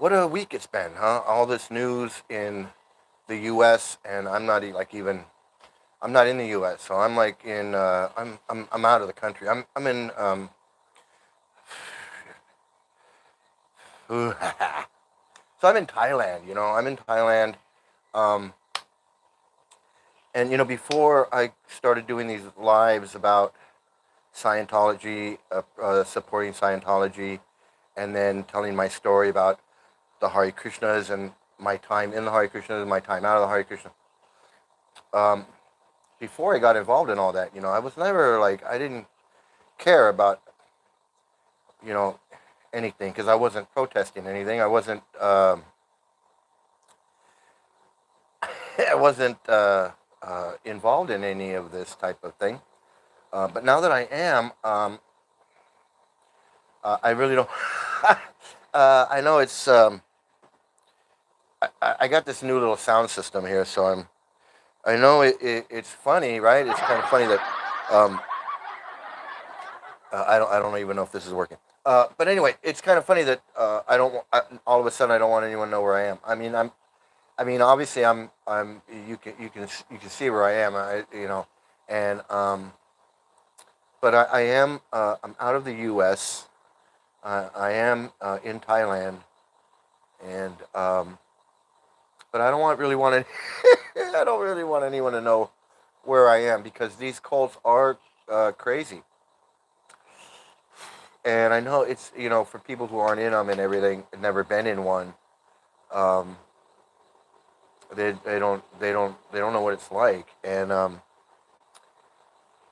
What a week it's been, huh? All this news in the U.S. and I'm not even. I'm not in the U.S., so I'm like in. I'm out of the country. I'm in. So I'm in Thailand. I'm in Thailand. Um, and before I started doing these lives about Scientology, supporting Scientology, and then telling my story about the Hare Krishnas and my time in the Hare Krishnas and my time out of the Hare Krishna. Um, Before I got involved in all that, I was never like I didn't care about you know anything because I wasn't protesting anything. I wasn't. I wasn't involved in any of this type of thing. But now that I am, I really don't. I know it's. I got this new little sound system here, so I'm. I know it's funny, right? It's kind of funny that um, I don't even know if this is working. But anyway, it's kind of funny that I don't. All of a sudden, I don't want anyone to know where I am. I mean, obviously, I'm. You can see where I am. And but I am. I'm out of the U.S. I am in Thailand, and but I don't really want any, I don't really want anyone to know where I am because these cults are crazy, and I know it's for people who aren't in them and everything, never been in one. Um, they don't know what it's like, and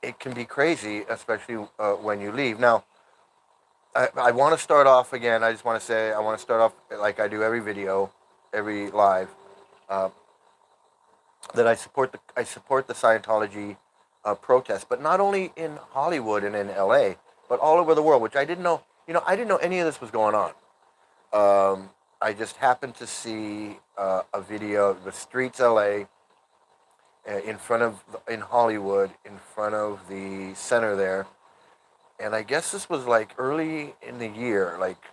it can be crazy, especially when you leave. Now, I want to start off again. I just want to say I want to start off like I do every video, every live. Uh, that I support the Scientology protest, but not only in Hollywood and in L.A., but all over the world, which I didn't know. I didn't know any of this was going on. I just happened to see a video of the streets L.A. In Hollywood, in front of the center there, and I guess this was like early in the year, like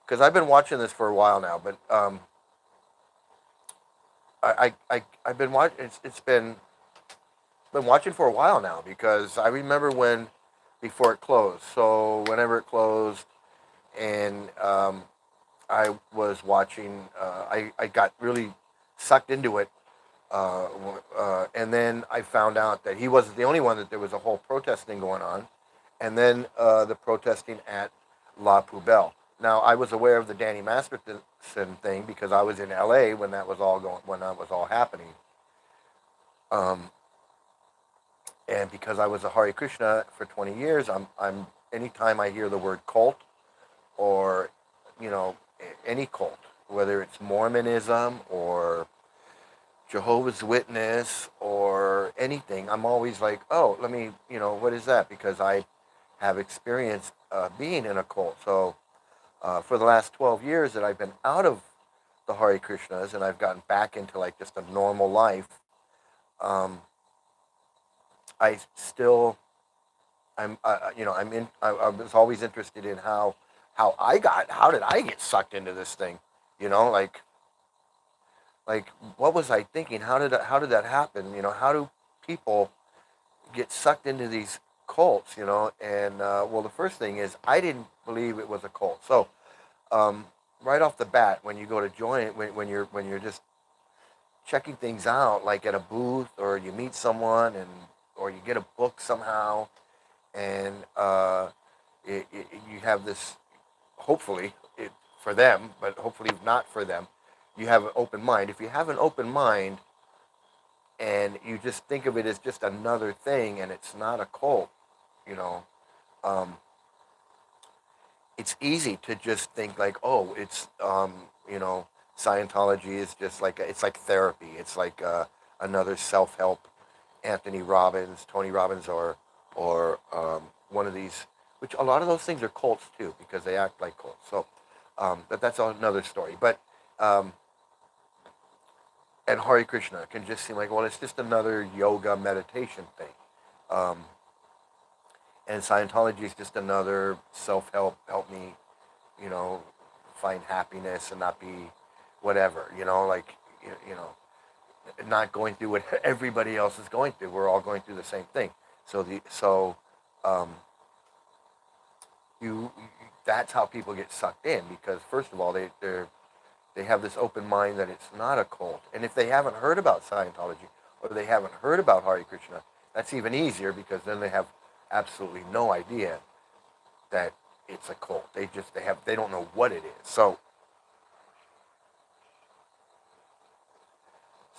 because I've been watching this for a while now, but I've been watching. It's been watching for a while now because I remember when before it closed. So whenever it closed, and I was watching, I got really sucked into it, and then I found out that he wasn't the only one. That there was a whole protesting going on, and then the protesting at La Poubelle. Now I was aware of the Danny Masterson thing because I was in L.A. when that was all happening. Um, and because I was a Hare Krishna for 20 years, I'm anytime I hear the word cult or any cult, whether it's Mormonism or Jehovah's Witness or anything, I'm always like, oh, let me, what is that? Because I have experience being in a cult. So for the last 12 years that I've been out of the Hare Krishnas and I've gotten back into like just a normal life, um, I still I was always interested in how did I get sucked into this thing, like what was I thinking? How did that happen? How do people get sucked into these cults? And well, the first thing is I didn't believe it was a cult. So um, right off the bat, when you go to join, when you're just checking things out, like at a booth or you meet someone and or you get a book somehow, and you have this hopefully for them, but hopefully not for them. You have an open mind. If you have an open mind and you just think of it as just another thing and it's not a cult, you know, um, it's easy to just think like, oh, it's Scientology is just like it's like therapy. It's like another self-help Anthony Robbins, Tony Robbins, or one of these. Which a lot of those things are cults too because they act like cults. So, but that's another story. But and Hare Krishna can just seem like, well, it's just another yoga meditation thing. Um, and Scientology is just another self-help, help me, you know, find happiness and not be whatever, like not going through what everybody else is going through. We're all going through the same thing. So um, you that's how people get sucked in, because first of all they have this open mind that it's not a cult. And if they haven't heard about Scientology or they haven't heard about Hare Krishna, that's even easier, because then they have absolutely no idea that it's a cult. They don't know what it is. So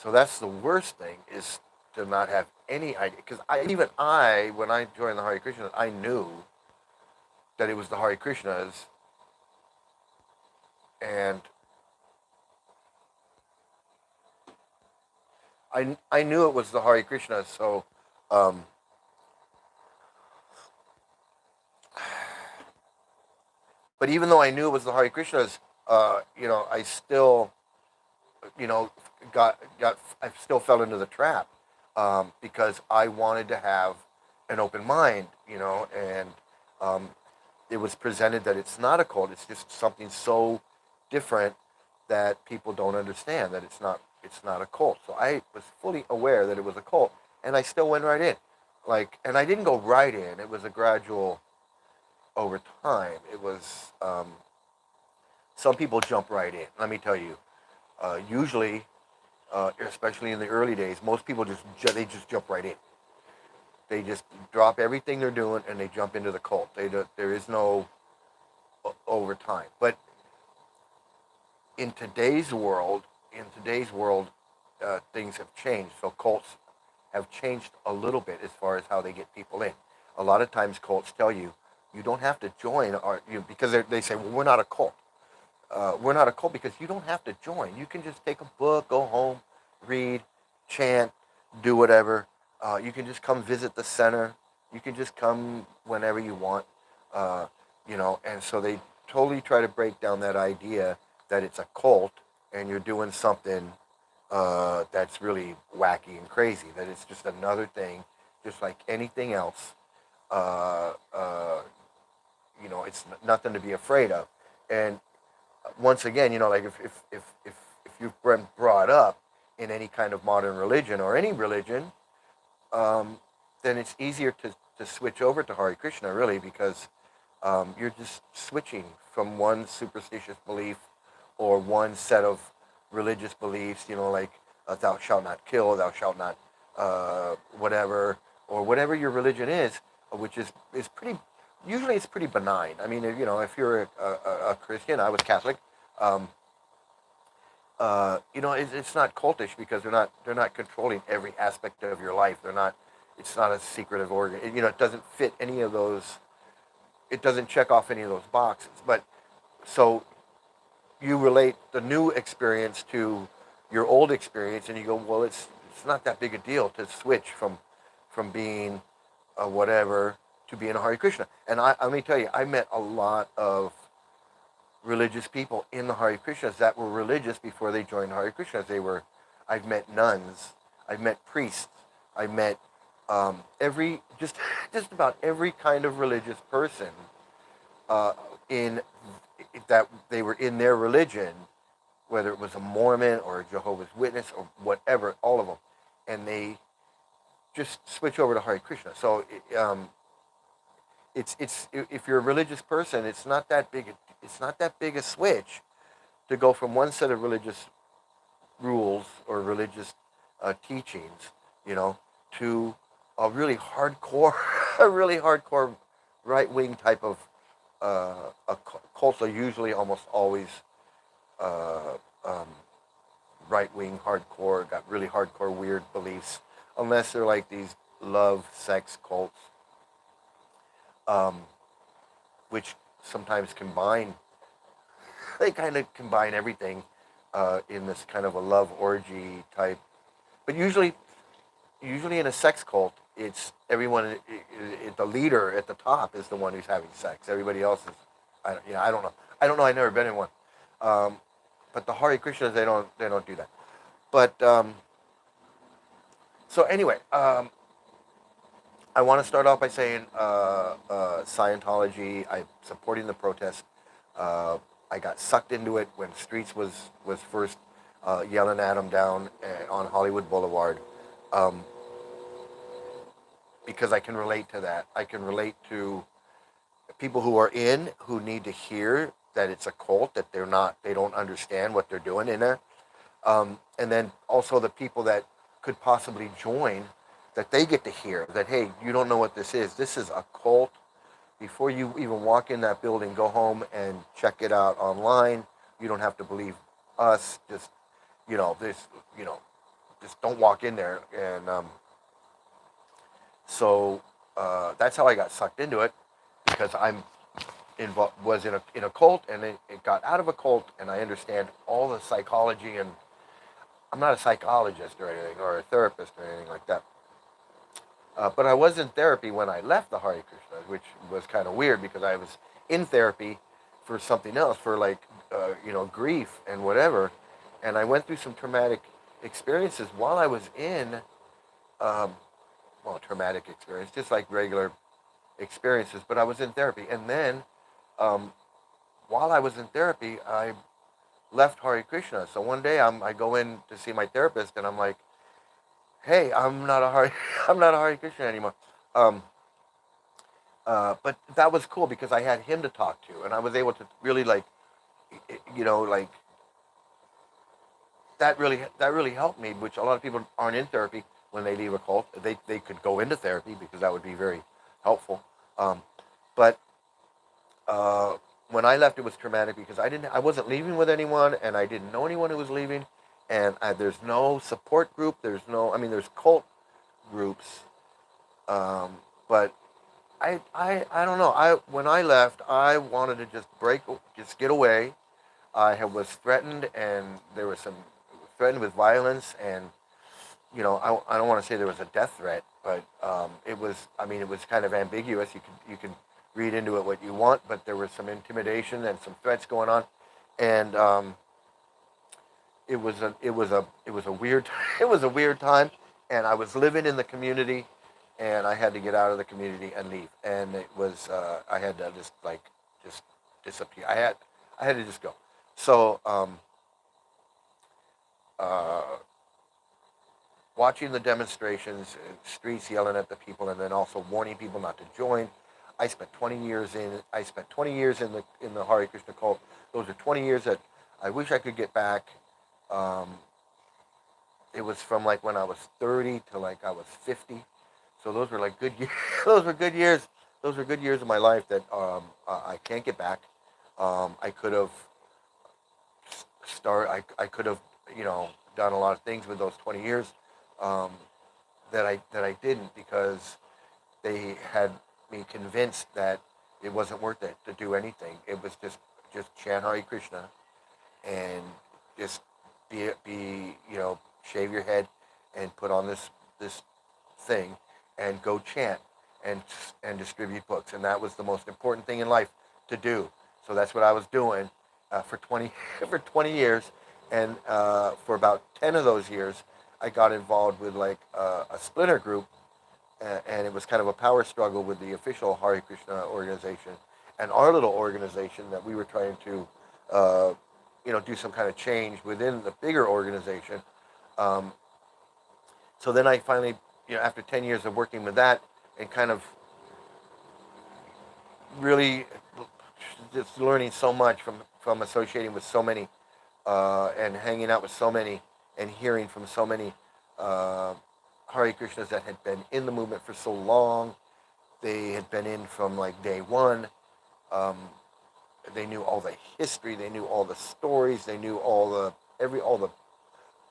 that's the worst thing, is to not have any idea. Because when I joined the Hare Krishnas, I knew that it was the Hare Krishnas, and I knew it was the Hare Krishnas. So, um, but even though I knew it was the Hare Krishnas, I still, you know, I still fell into the trap, because I wanted to have an open mind, and um, it was presented that it's not a cult. It's just something so different that people don't understand that it's not a cult. So I was fully aware that it was a cult, and I still went right in, and I didn't go right in. It was a gradual over time. It was some people jump right in. Let me tell you, usually, especially in the early days, most people they just jump right in. They just drop everything they're doing and they jump into the cult. There is no overtime. But in today's world, things have changed. So cults have changed a little bit as far as how they get people in. A lot of times, cults tell you don't have to join, because they say, well, we're not a cult. We're not a cult because you don't have to join. You can just take a book, go home, read, chant, do whatever. You can just come visit the center. You can just come whenever you want. And so they totally try to break down that idea that it's a cult and you're doing something that's really wacky and crazy. That it's just another thing, just like anything else. Uh, uh, it's nothing to be afraid of. And once again, like if you've been brought up in any kind of modern religion or any religion, um, then it's easier to switch over to Hare Krishna, really, because you're just switching from one superstitious belief or one set of religious beliefs, like thou shalt not kill, thou shalt not whatever, or whatever your religion is, which is pretty, usually it's pretty benign. I mean, if you're a Christian, I was Catholic, it's not cultish, because they're not controlling every aspect of your life. It's not a secretive organ. It doesn't fit any of those. It doesn't check off any of those boxes. But so you relate the new experience to your old experience, and you go, well, it's not that big a deal to switch from being a whatever to being a Hare Krishna. And let me tell you, I met a lot of religious people in the Hare Krishnas that were religious before they joined Hare Krishnas. I've met nuns, I've met priests, I've met just about every kind of religious person in that they were in their religion, whether it was a Mormon or a Jehovah's Witness or whatever, all of them, and they just switch over to Hare Krishna. So it's if you're a religious person, it's not that big a switch to go from one set of religious rules or religious teachings, to a really hardcore, a really hardcore right wing type of cults are usually almost always uh, um, right wing, hardcore, got really hardcore weird beliefs, unless they're like these love sex cults, um, which sometimes they kind of combine everything in this kind of a love orgy type. But usually in a sex cult, it's everyone. The leader at the top is the one who's having sex. Everybody else is, I don't know. I don't know. I've never been in one. Um, but the Hare Krishnas, they don't do that. But so anyway, I want to start off by saying Scientology. I'm supporting the protest. I got sucked into it when Streets was first yelling at him down on Hollywood Boulevard, um, because I can relate to that. I can relate to people who are in who need to hear that it's a cult, that they don't understand what they're doing in there, and then also the people that could possibly join, that they get to hear that, hey, you don't know what this is. This is a cult. Before you even walk in that building, go home and check it out online. You don't have to believe us. Just, this, just don't walk in there. And so that's how I got sucked into it, because was in a cult, and it got out of a cult, and I understand all the psychology. And I'm not a psychologist or anything, or a therapist or anything like that. But I was in therapy when I left the Hare Krishna, which was kind of weird, because I was in therapy for something else, for like, grief and whatever. And I went through some traumatic experiences while I was in, traumatic experience, just like regular experiences, but I was in therapy. And then, um, while I was in therapy, I left Hare Krishna. So one day I go in to see my therapist, and I'm like, hey, I'm not a Hare, I'm not a Hare Krishna anymore. Um, but that was cool, because I had him to talk to, and I was able to really, like, like, that really helped me. Which a lot of people aren't in therapy when they leave a cult. They could go into therapy, because that would be very helpful. Um, but when I left, it was traumatic, because I wasn't leaving with anyone, and I didn't know anyone who was leaving, and there's no support group. There's cult groups, but I don't know. When I left, I wanted to just get away. Was threatened, and there was some threatened with violence, and I don't want to say there was a death threat, but it was kind of ambiguous. You can read into it what you want, but there was some intimidation and some threats going on, and it was a weird it was a weird time, and I was living in the community, and I had to get out of the community and leave, and it was I had to just disappear. I had to just go. So uh, watching the demonstrations, Streets yelling at the people, and then also warning people not to join. I spent 20 years in the Hare Krishna cult. Those are 20 years that I wish I could get back. Um, it was from like when I was 30 to like I was 50. So those were like good years. Those were good years. Those were good years of my life that I can't get back. I could have I could have done a lot of things with those 20 years, um, that I didn't, because they had me convinced that it wasn't worth it to do anything. It was just chant Hare Krishna, and just shave your head and put on this thing, and go chant, and distribute books, and that was the most important thing in life to do. So that's what I was doing for 20 for 20 years, and for about 10 of those years, I got involved with like a splinter group, and it was kind of a power struggle with the official Hare Krishna organization and our little organization, that we were trying to do some kind of change within the bigger organization. Um, so then I finally, after 10 years of working with that, and kind of really just learning so much from associating with so many, and hanging out with so many, and hearing from so many uh, Hare Krishnas that had been in the movement for so long. They had been in from like day one. Um, they knew all the history. They knew all the stories. They knew all the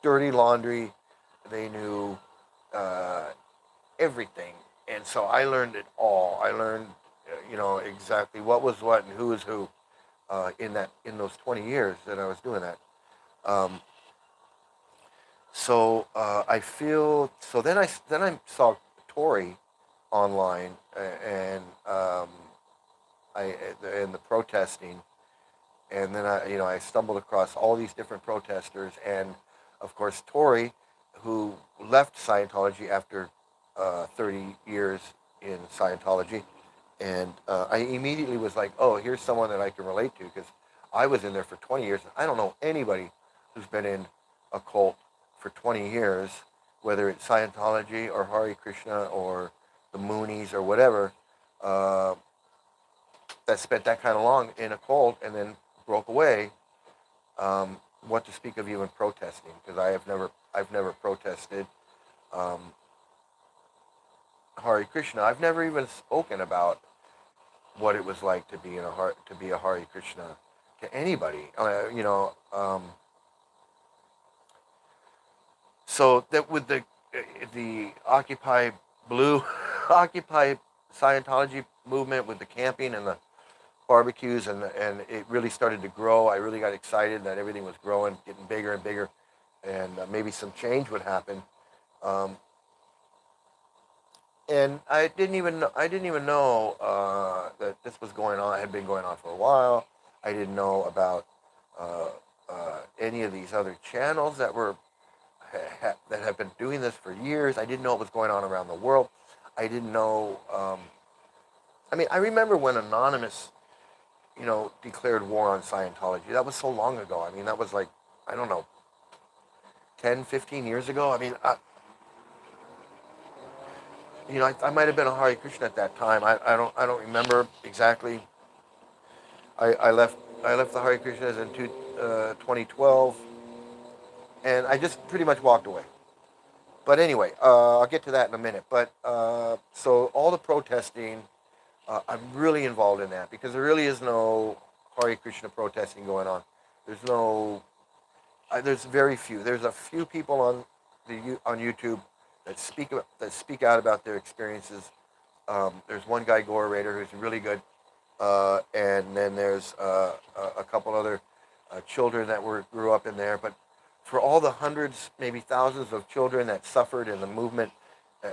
dirty laundry. They knew uh, everything. And so I learned it all. I learned, exactly what was what and who was who, in those 20 years that I was doing that. Um, so I feel so. Then I saw Tori online, and I in the protesting, and then I stumbled across all these different protesters, and of course Tori, who left Scientology after 30 years in Scientology, and I immediately was like, oh, here's someone that I can relate to, because I was in there for 20 years. I don't know anybody who's been in a cult for 20 years, whether it's Scientology or Hare Krishna or the Moonies or whatever, uh, that spent that kind of long in a cult and then broke away. What to speak of even protesting? Because I've never protested um, Hare Krishna. I've never even spoken about what it was like to be to be a Hare Krishna to anybody. So that with the Occupy Blue, Occupy Scientology movement with the camping and the barbecues and it really started to grow. I really got excited that everything was growing, getting bigger and bigger, and maybe some change would happen. Um, and I didn't even know that this was going on. It had been going on for a while. I didn't know about uh, any of these other channels that have been doing this for years. I didn't know what was going on around the world. I didn't know. I mean, I remember when Anonymous, declared war on Scientology. That was so long ago. I mean, that was like, I don't know, 10, 15 years ago. I mean, I might have been a Hare Krishna at that time. I don't remember exactly. I left the Hare Krishnas in 2012, and I just pretty much walked away. But anyway, I'll get to that in a minute. But so all the protesting, I'm really involved in that because there really is no Hare Krishna protesting going on. There's no, there's very few. There's a few people on YouTube that speak out about their experiences. There's one guy, Gore Raider, who's really good, and then there's a couple other children that grew up in there. But for all the hundreds, maybe thousands of children that suffered in the movement,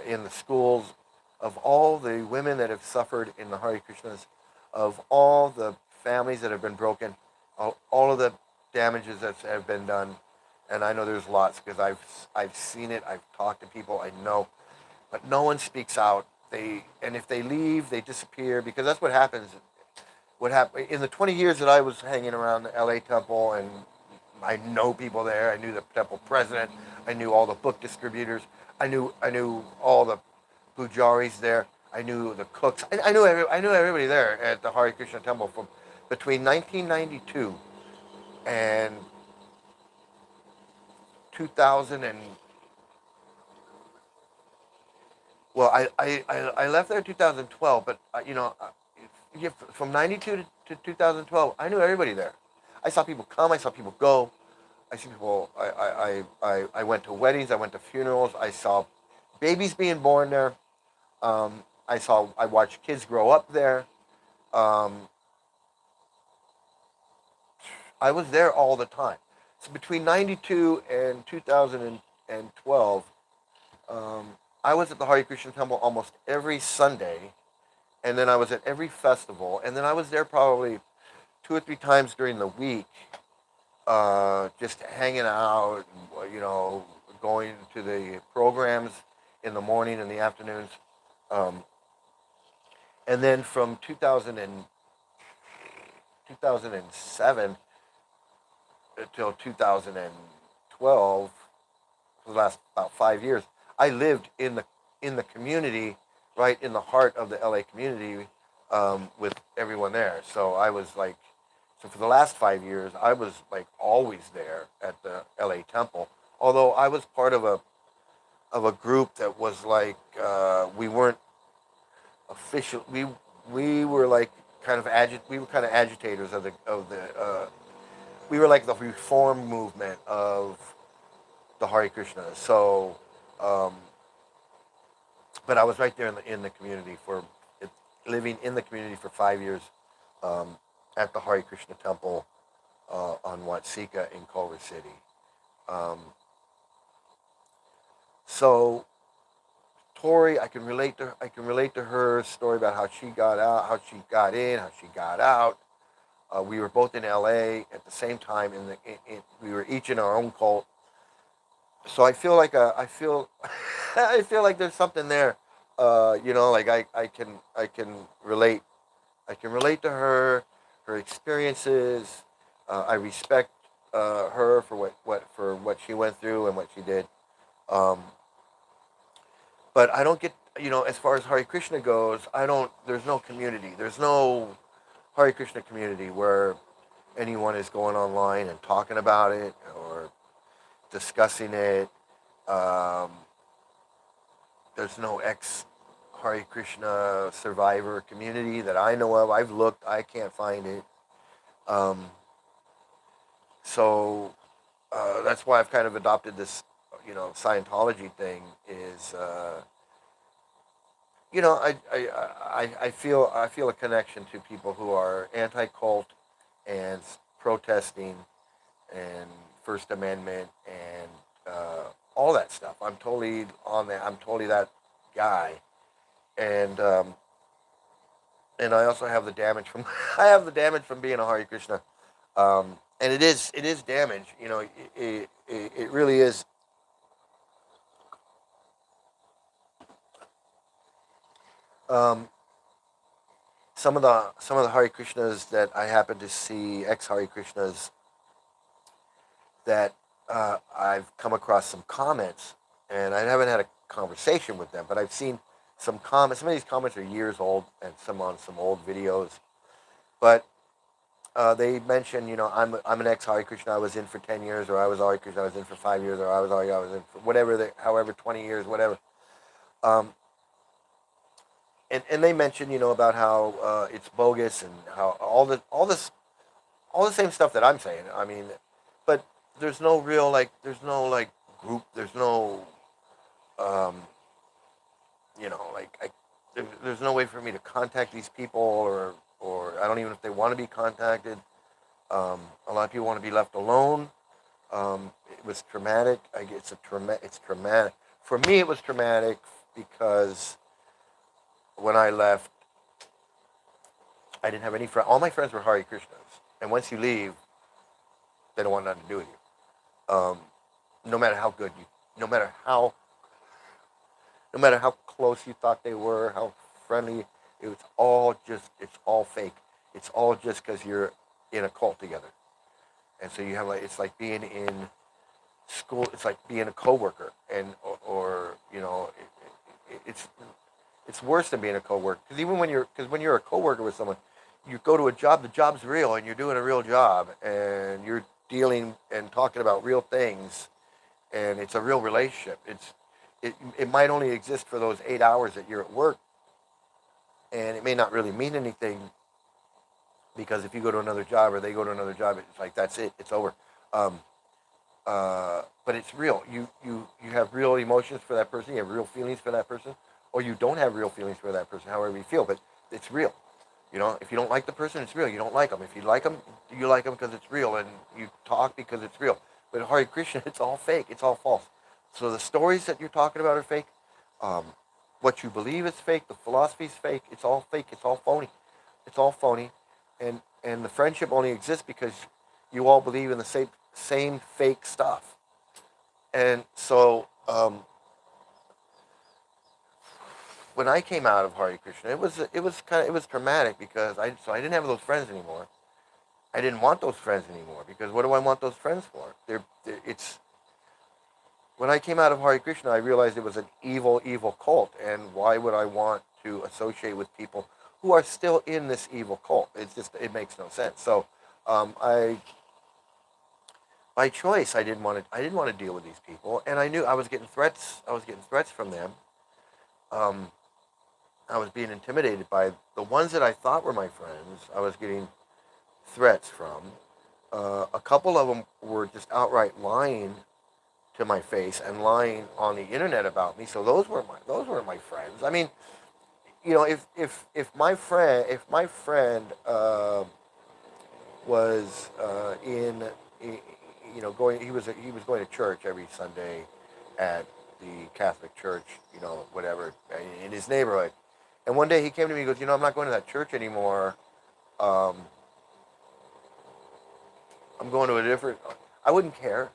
in the schools, of all the women that have suffered in the Hare Krishnas, of all the families that have been broken, all of the damages that have been done, and I know there's lots because I've seen it, I've talked to people, I know, but no one speaks out. And if they leave, they disappear because that's what happens. What happened in the 20 years that I was hanging around the L.A. Temple, and I know people there. I knew the temple president. I knew all the book distributors. I knew all the pujaris there. I knew the cooks. I knew everybody there at the Hare Krishna Temple from between 1992 and 2000 and well, I left there in 2012, but from 92 to 2012, I knew everybody there. I saw people come. I saw people go. I see people. I went to weddings. I went to funerals. I saw babies being born there. I watched kids grow up there. Um, I was there all the time. So between 92 and 2012, um, I was at the Hare Krishna Temple almost every Sunday, and then I was at every festival, and then I was there probably 2 or 3 times during the week, just hanging out, going to the programs in the morning and the afternoons. Um, and then from 2007 until 2012, for the last about 5 years, I lived in the community, right in the heart of the LA community, with everyone there. So I was like, so for the last 5 years, I was like always there at the LA Temple. Although I was part of a group that was like we weren't official. We were like we were kind of agitators of the we were like the reform movement of the Hare Krishna. So, um, but I was right there in the community living in the community for 5 years, at the Hare Krishna Temple on Watsika in Culver City. Um, so Tori, I can relate to her story about how she got out, how she got in, how she got out. We were both in L.A. at the same time. We were each in our own cult. So I feel I feel like there's something there. Like I can relate. I can relate to her experiences, I respect her for what she went through and what she did. Um, but I don't get, as far as Hare Krishna goes, I don't. There's no community. There's no Hare Krishna community where anyone is going online and talking about it or discussing it. Um, there's no ex Hare Krishna survivor community that I know of. I've looked, I can't find it. Um, so that's why I've kind of adopted this, Scientology thing. Is I feel a connection to people who are anti-cult and protesting and First Amendment and all that stuff. I'm totally on that. I'm totally that guy. And and I also have the damage from I have the damage from being a Hare Krishna. And it is damage. It really is. Um, some of the Hare Krishnas that I happen to see, ex Hare Krishnas, that I've come across some comments, and I haven't had a conversation with them, but I've seen some comments. Some of these comments are years old, and some on some old videos. But they mention, I'm an ex Hare Krishna. I was in for 10 years, or I was Hare Krishna. I was in for 5 years, or I was in for whatever, however 20 years, whatever. Um, and they mention, about how it's bogus and how all the same stuff that I'm saying. I mean, but there's no like group. There's no um, there's no way for me to contact these people, or I don't even know if they want to be contacted. A lot of people want to be left alone. It was traumatic. It's traumatic for me. It was traumatic because when I left, I didn't have any friends. All my friends were Hare Krishnas, and once you leave, they don't want nothing to do with you. No matter how good you, no matter how, no matter how close you thought they were, how friendly, it's all fake. It's all just because you're in a cult together, and so you have it's like being in school. It's like being a coworker, and or it's it's worse than being a coworker because when you're a coworker with someone, you go to a job. The job's real, and you're doing a real job, and you're dealing and talking about real things, and it's a real relationship. It might only exist for those 8 hours that you're at work, and it may not really mean anything because if you go to another job or they go to another job, it's like that's it. It's over. Um, but it's real. You have real emotions for that person. You have real feelings for that person, or you don't have real feelings for that person. However you feel, but it's real. If you don't like the person, it's real. You don't like them. If you like them because it's real, and you talk because it's real. But Hare Krishna, it's all fake. It's all false. So the stories that you're talking about are fake. Um, what you believe is fake. The philosophy is fake. It's all fake. It's all phony. It's all phony, and the friendship only exists because you all believe in the same fake stuff. And so when I came out of Hare Krishna, it was traumatic because I didn't have those friends anymore. I didn't want those friends anymore because what do I want those friends for? It's when I came out of Hare Krishna, I realized it was an evil, evil cult, and why would I want to associate with people who are still in this evil cult? It makes no sense. So, I by choice, I didn't want to deal with these people, and I knew I was getting threats. I was getting threats from them. Um, I was being intimidated by the ones that I thought were my friends. I was getting threats from. A couple of them were just outright lying to my face and lying on the internet about me. So those were my friends. I mean, if my friend was going he was going to church every Sunday at the Catholic church, whatever, in his neighborhood. And one day he came to me and goes, I'm not going to that church anymore. Um, I'm going to a different. I wouldn't care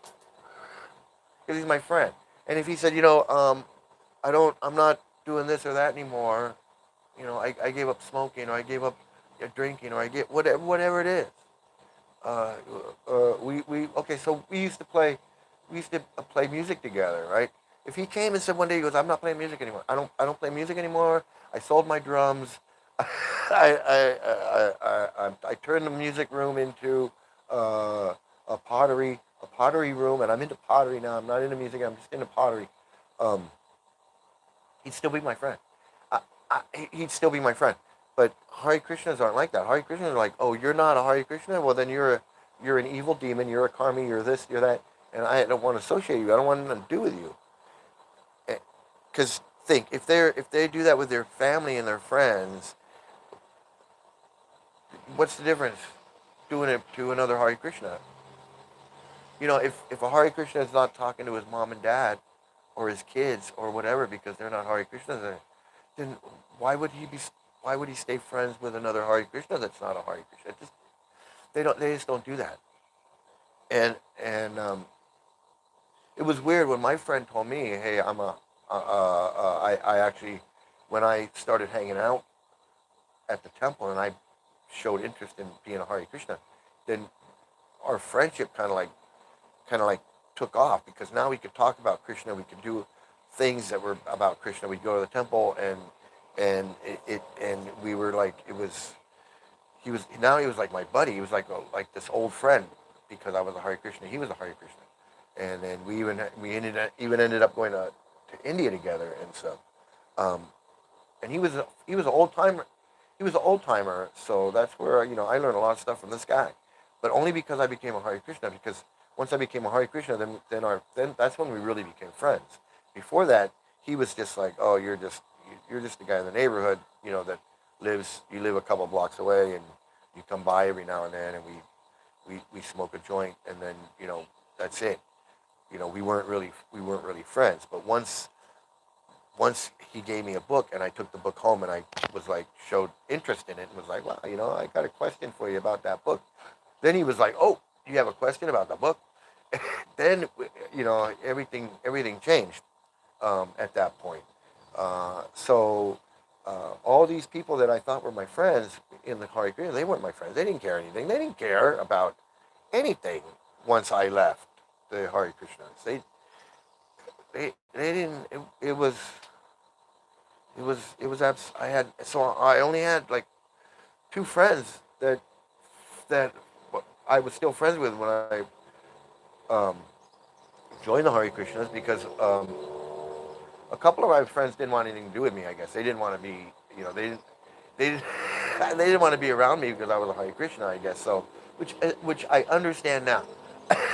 because he's my friend. And if he said, I'm not doing this or that anymore. I gave up smoking, or I gave up drinking, or I get whatever it is. uh, okay. So we used to play music together, right? If he came and said one day, he goes, "I'm not playing music anymore. I don't play music anymore. I sold my drums. I turned the music room into a pottery room, and I'm into pottery now. I'm not into music. I'm just into pottery." Um, he'd still be my friend. I, he'd still be my friend. But Hare Krishnas aren't like that. Hare Krishnas are like, oh, you're not a Hare Krishna? Well, then you're an evil demon. You're a karmi. You're this. You're that. And I don't want to associate you. I don't want nothing to do with you. Because think if they do that with their family and their friends, what's the difference doing it to another Hare Krishna? If a Hare Krishna is not talking to his mom and dad or his kids or whatever because they're not Hare Krishnas, then why would he be? Why would he stay friends with another Hare Krishna that's not a Hare Krishna? They just don't do that. And it was weird when my friend told me, hey, I actually when I started hanging out at the temple and I showed interest in being a Hare Krishna, then our friendship kind of like took off because now we could talk about Krishna. We could do things that were about Krishna. We'd go to the temple and we were like he was like my buddy. He was like this old friend because I was a Hare Krishna. He was a Hare Krishna, and then even ended up going to India together and stuff. Um, and he was an old timer. He was an old timer, so that's where I learned a lot of stuff from this guy, but only because I became a Hare Krishna. Because once I became a Hare Krishna, then that's when we really became friends. Before that, he was just like, oh, you're just the guy in the neighborhood, that you live a couple blocks away, and you come by every now and then, and we smoke a joint, and then that's it. We weren't really friends. But once he gave me a book and I took the book home and I was like showed interest in it and was like, well, I got a question for you about that book. Then he was like, oh, you have a question about the book? Then everything changed at that point. All these people that I thought were my friends in the Hare Krishna, they weren't my friends. They didn't care anything. They didn't care about anything once I left the Hare Krishnas. They didn't. I had so I only had like two friends that I was still friends with when I um, joined the Hare Krishnas because a couple of my friends didn't want anything to do with me. I guess they didn't want to be. They didn't, they didn't want to be around me because I was a Hare Krishna. I guess so, which I understand now.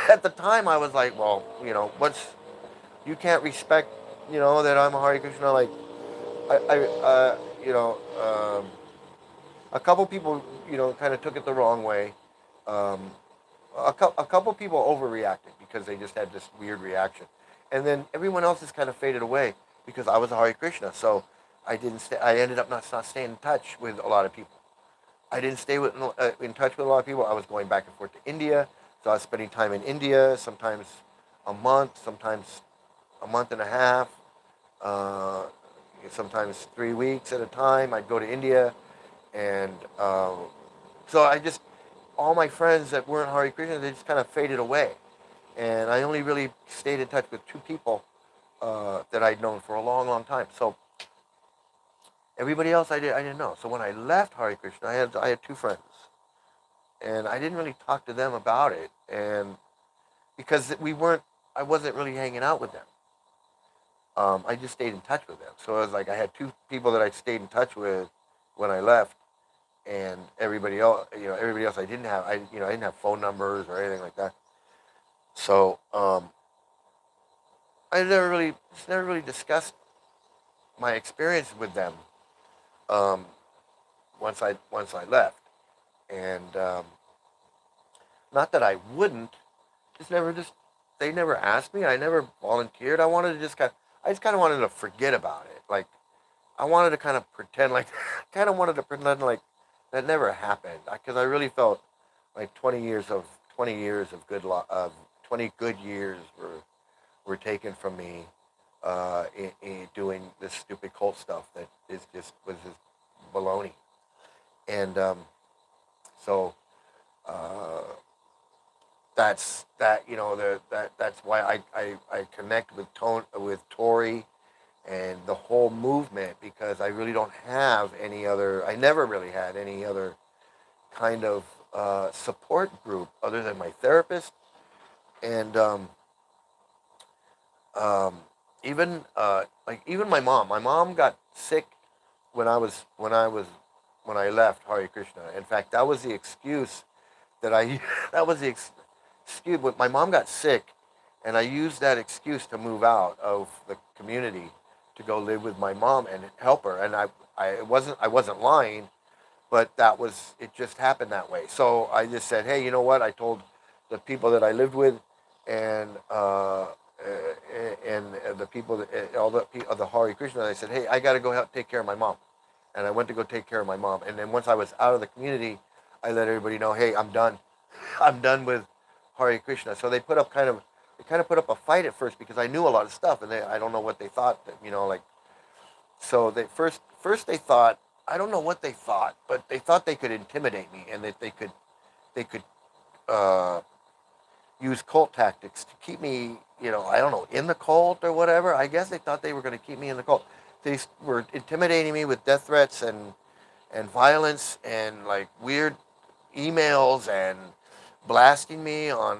At the time, I was like, well, what's you can't respect, that I'm a Hare Krishna. Like I a couple people, kind of took it the wrong way. Um, a couple people overreacted because they just had this weird reaction, and then everyone else has kind of faded away because I was a Hare Krishna. So I didn't. I ended up not staying in touch with a lot of people. I didn't stay in touch with a lot of people. I was going back and forth to India, so I was spending time in India. Sometimes a month, sometimes a month and a half, uh, sometimes 3 weeks at a time. I'd go to India, and so I just all my friends that weren't Hare Krishna, they just kind of faded away. And I only really stayed in touch with two people that I'd known for a long, long time. So everybody else I didn't know. So when I left Hare Krishna, I had two friends, and I didn't really talk to them about it, and because I wasn't really hanging out with them. I just stayed in touch with them. So it was like I had two people that I stayed in touch with when I left, and everybody else I didn't have. I didn't have phone numbers or anything like that. So I never really discussed my experience with them um, once I left, and not that I wouldn't, just they never asked me. I never volunteered. I just kind of wanted to forget about it. Like I wanted to kind of pretend like kind of wanted to pretend like that never happened because I really felt like 20 years of of 20 good years were taken from me in doing this stupid cult stuff that was just baloney. And so uh, that's why I connect with Tori and the whole movement, because I really don't have any other. I never really had any other kind of support group other than my therapist, and um, even like even my mom. My mom got sick when I left Hare Krishna. In fact, that was the excuse that I that was the excuse. But my mom got sick, and I used that excuse to move out of the community to go live with my mom and help her. And I wasn't lying, but that was it. Just happened that way. So I just said, hey, you know what? I told the people that I lived with, and the people that all the Hare Krishna. I said, hey, I got to go help take care of my mom, and I went to go take care of my mom. And then once I was out of the community, I let everybody know, hey, I'm done. I'm done with Hare Krishna. So they kind of put up a fight at first because I knew a lot of stuff, and I don't know what they thought that, like. So they first they thought, I don't know what they thought, but they thought they could intimidate me, and that they could uh, use cult tactics to keep me, I don't know, in the cult or whatever. I guess they thought they were going to keep me in the cult. They were intimidating me with death threats and violence and like weird emails and blasting me on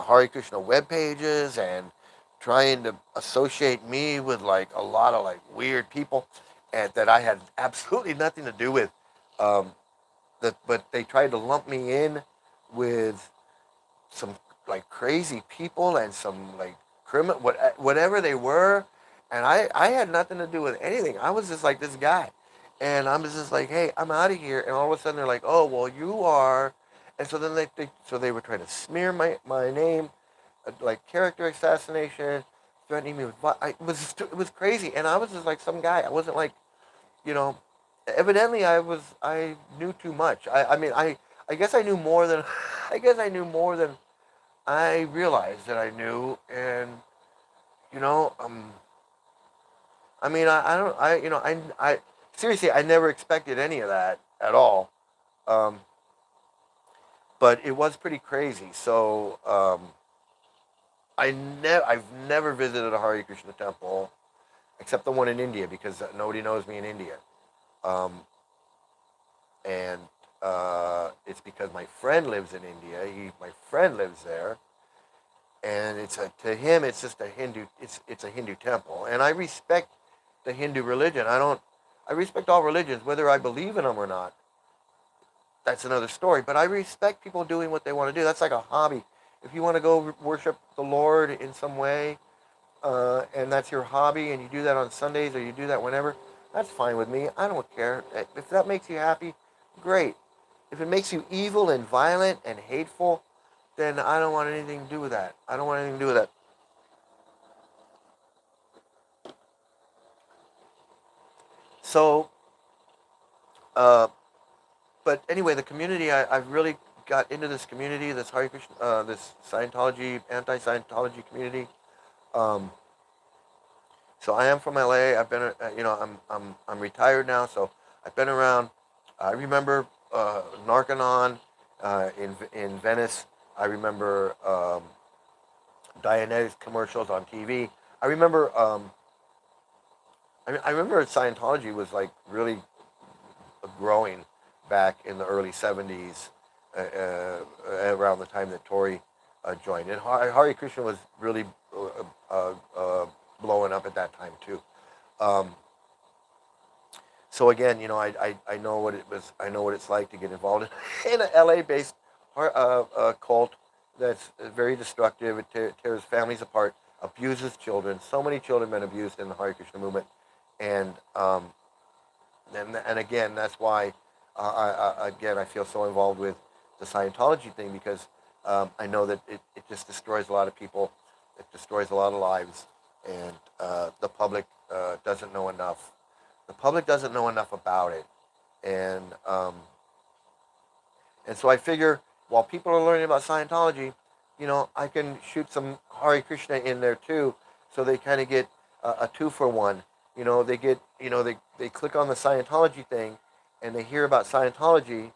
Hare Krishna web pages and trying to associate me with like a lot of like weird people and that I had absolutely nothing to do with. Um, but they tried to lump me in with some like crazy people and some like criminal whatever they were, and I had nothing to do with anything. I was just like this guy, and I was just like, hey, I'm out of here. And all of a sudden they're like, oh well, you are. And so then they were trying to smear my name, like character assassination, threatening me with it was crazy. And I was just like some guy. I wasn't like, you know evidently I knew too much. I mean, I guess I knew more than I guess I knew more than I realized that I knew. And you know, I mean, I don't, I seriously, I never expected any of that at all. Um, but it was pretty crazy. So I've never visited a Hare Krishna temple except the one in India because nobody knows me in India. Um, and it's because my friend lives in India. My friend lives there, and to him it's just a Hindu. It's a Hindu temple, and I respect the Hindu religion. I respect all religions, whether I believe in them or not. That's another story. But I respect people doing what they want to do. That's like a hobby. If you want to go worship the Lord in some way, and that's your hobby, and you do that on Sundays or you do that whenever, that's fine with me. I don't care. If that makes you happy, great. If it makes you evil and violent and hateful, then I don't want anything to do with that. I don't want anything to do with that. So, uh, but anyway, the community, I've really got into this community, this Hare Krishna, this Scientology, anti-Scientology community. Um, so I am from LA. I've been, I'm retired now, so I've been around. I remember Narcanon in Venice. I remember Dianetics commercials on TV. I remember, I remember Scientology was like really growing back in the early '70s, around the time that Tori joined. And Hare Krishna was really blowing up at that time too. Um, so again, I know what it was. I know what it's like to get involved in an LA-based cult that's very destructive. It tears families apart, abuses children. So many children have been abused in the Hare Krishna movement, and and again, that's why I feel so involved with the Scientology thing, because I know that it just destroys a lot of people. It destroys a lot of lives, and the public doesn't know enough. The public doesn't know enough about it, and so I figure while people are learning about Scientology, I can shoot some Hare Krishna in there too, so they kind of get a two for one. They get, they click on the Scientology thing, and they hear about Scientology,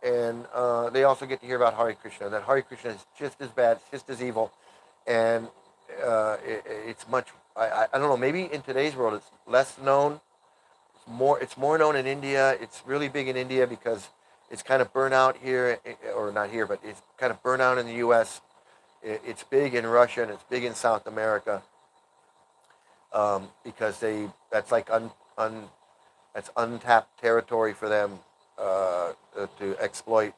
and they also get to hear about Hare Krishna. That Hare Krishna is just as bad, just as evil, and it's much. I don't know. Maybe in today's world, it's less known. It's more known in India. It's really big in India because it's kind of burnt out here, or not here, but it's kind of burnt out in the U.S. It's big in Russia and it's big in South America, because that's like that's untapped territory for them, to exploit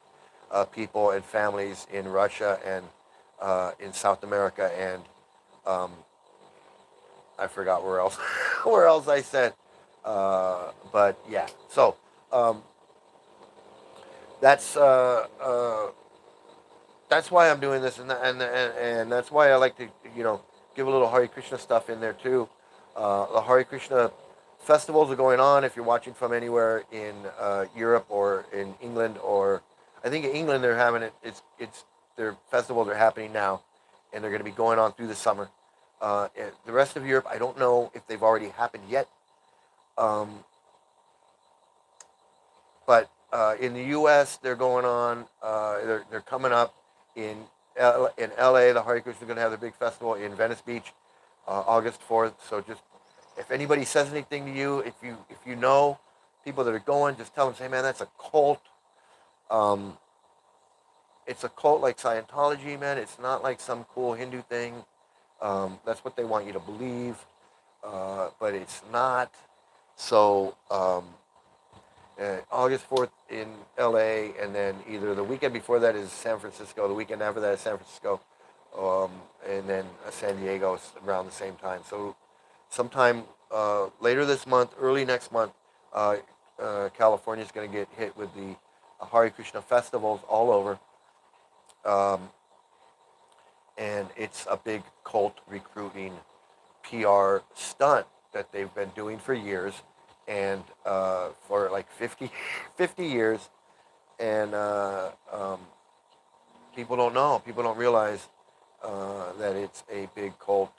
people and families in Russia and in South America, and um, I forgot where else where else I said, but yeah. So um, that's uh, uh, that's why I'm doing this, and that's why I like to, give a little Hare Krishna stuff in there too. The Hare Krishna festivals are going on. If you're watching from anywhere in Europe or in England, or I think in England they're having it. It's their festivals are happening now, and they're going to be going on through the summer. The rest of Europe, I don't know if they've already happened yet, um, but in the U.S. they're going on. They're coming up in L.A. The Hare Krishna are going to have their big festival in Venice Beach, August 4th. So just, if anybody says anything to you, if you know people that are going, just tell them, say, man, that's a cult. Um, it's a cult like Scientology, man. It's not like some cool Hindu thing. That's what they want you to believe, but it's not. So August 4th in LA, and then either the weekend before that is San Francisco, the weekend after that is San Francisco, and then San Diego around the same time. So sometime later this month, early next month, California is going to get hit with the Hare Krishna festivals all over. Um, and it's a big cult recruiting PR stunt that they've been doing for years, and for like 50 years, and people don't know, people don't realize that it's a big cult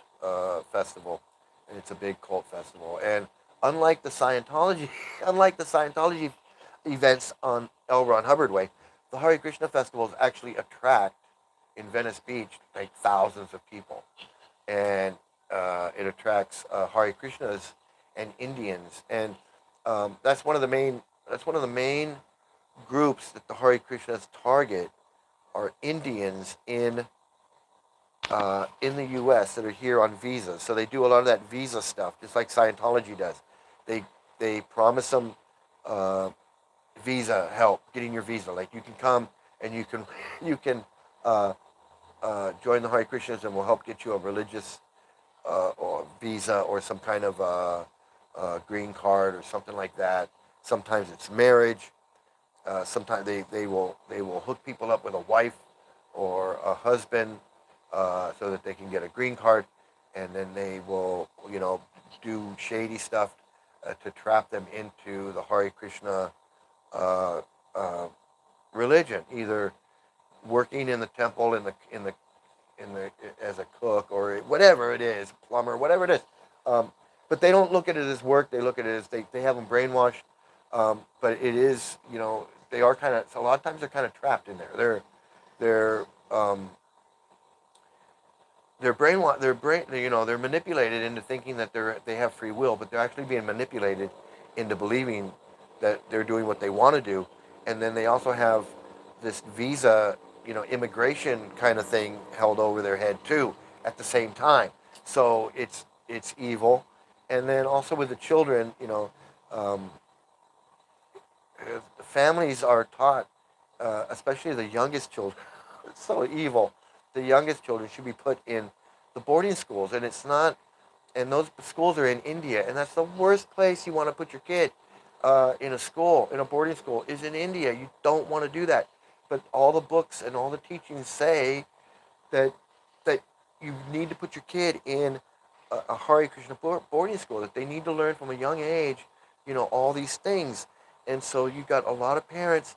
festival, and it's a big cult festival. And unlike the Scientology, unlike the Scientology events on L. Ron Hubbard Way, the Hare Krishna festivals actually attract in Venice Beach like thousands of people, and it attracts Hare Krishnas and Indians, and that's one of the main groups that the Hare Krishnas target are Indians in the U.S. that are here on visas. So they do a lot of that visa stuff, just like Scientology does. They they promise them uh, visa help, getting your visa. Like you can come and you can uh, join the Hare Krishnas, and we'll help get you a religious or visa or some kind of green card or something like that. Sometimes it's marriage. Sometimes they will hook people up with a wife or a husband, so that they can get a green card, and then they will do shady stuff to trap them into the Hare Krishna uh, uh, religion, either working in the temple in the as a cook or whatever it is, plumber, whatever it is. Um, but they don't look at it as work. They look at it as they have them brainwashed. But it is, they are kind of, a lot of times they're kind of trapped in there. They're um, they're brainwashed. They're manipulated into thinking that they have free will, but they're actually being manipulated into believing that they're doing what they want to do. And then they also have this visa, immigration kind of thing held over their head too at the same time. So it's evil. And then also with the children, um, families are taught, especially the youngest children, it's so evil. The youngest children should be put in the boarding schools, and it's not. And those schools are in India, and that's the worst place you want to put your kid. In a school, in a boarding school, is in India. You don't want to do that. But all the books and all the teachings say that that you need to put your kid in a Hare Krishna boarding school. That they need to learn from a young age, all these things. And so you got a lot of parents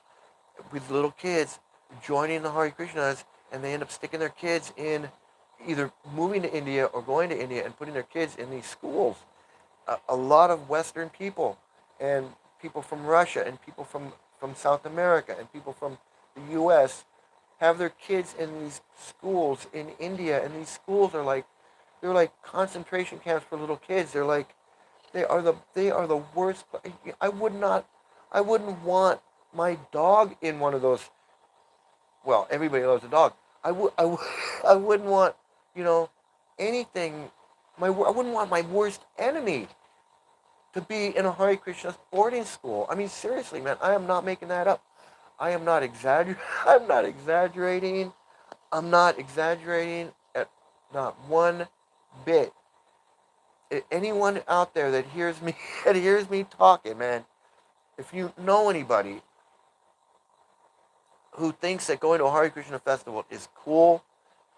with little kids joining the Hare Krishnas, and they end up sticking their kids in, either moving to India or going to India and putting their kids in these schools. A lot of Western people and people from Russia and people from from South America and people from the U.S. have their kids in these schools in India, and these schools are like, they're like concentration camps for little kids. They're like, they are the worst. I wouldn't want my dog in one of those. Well, everybody loves a dog. I wouldn't want, you know, anything. I wouldn't want my worst enemy to be in a Hare Krishna boarding school. I mean, seriously, man, I am not making that up. I am not exaggerating. I'm not exaggerating. I'm not exaggerating at not one bit. Anyone out there that hears me that hears me talking, man, if you know anybody who thinks that going to a Hare Krishna festival is cool,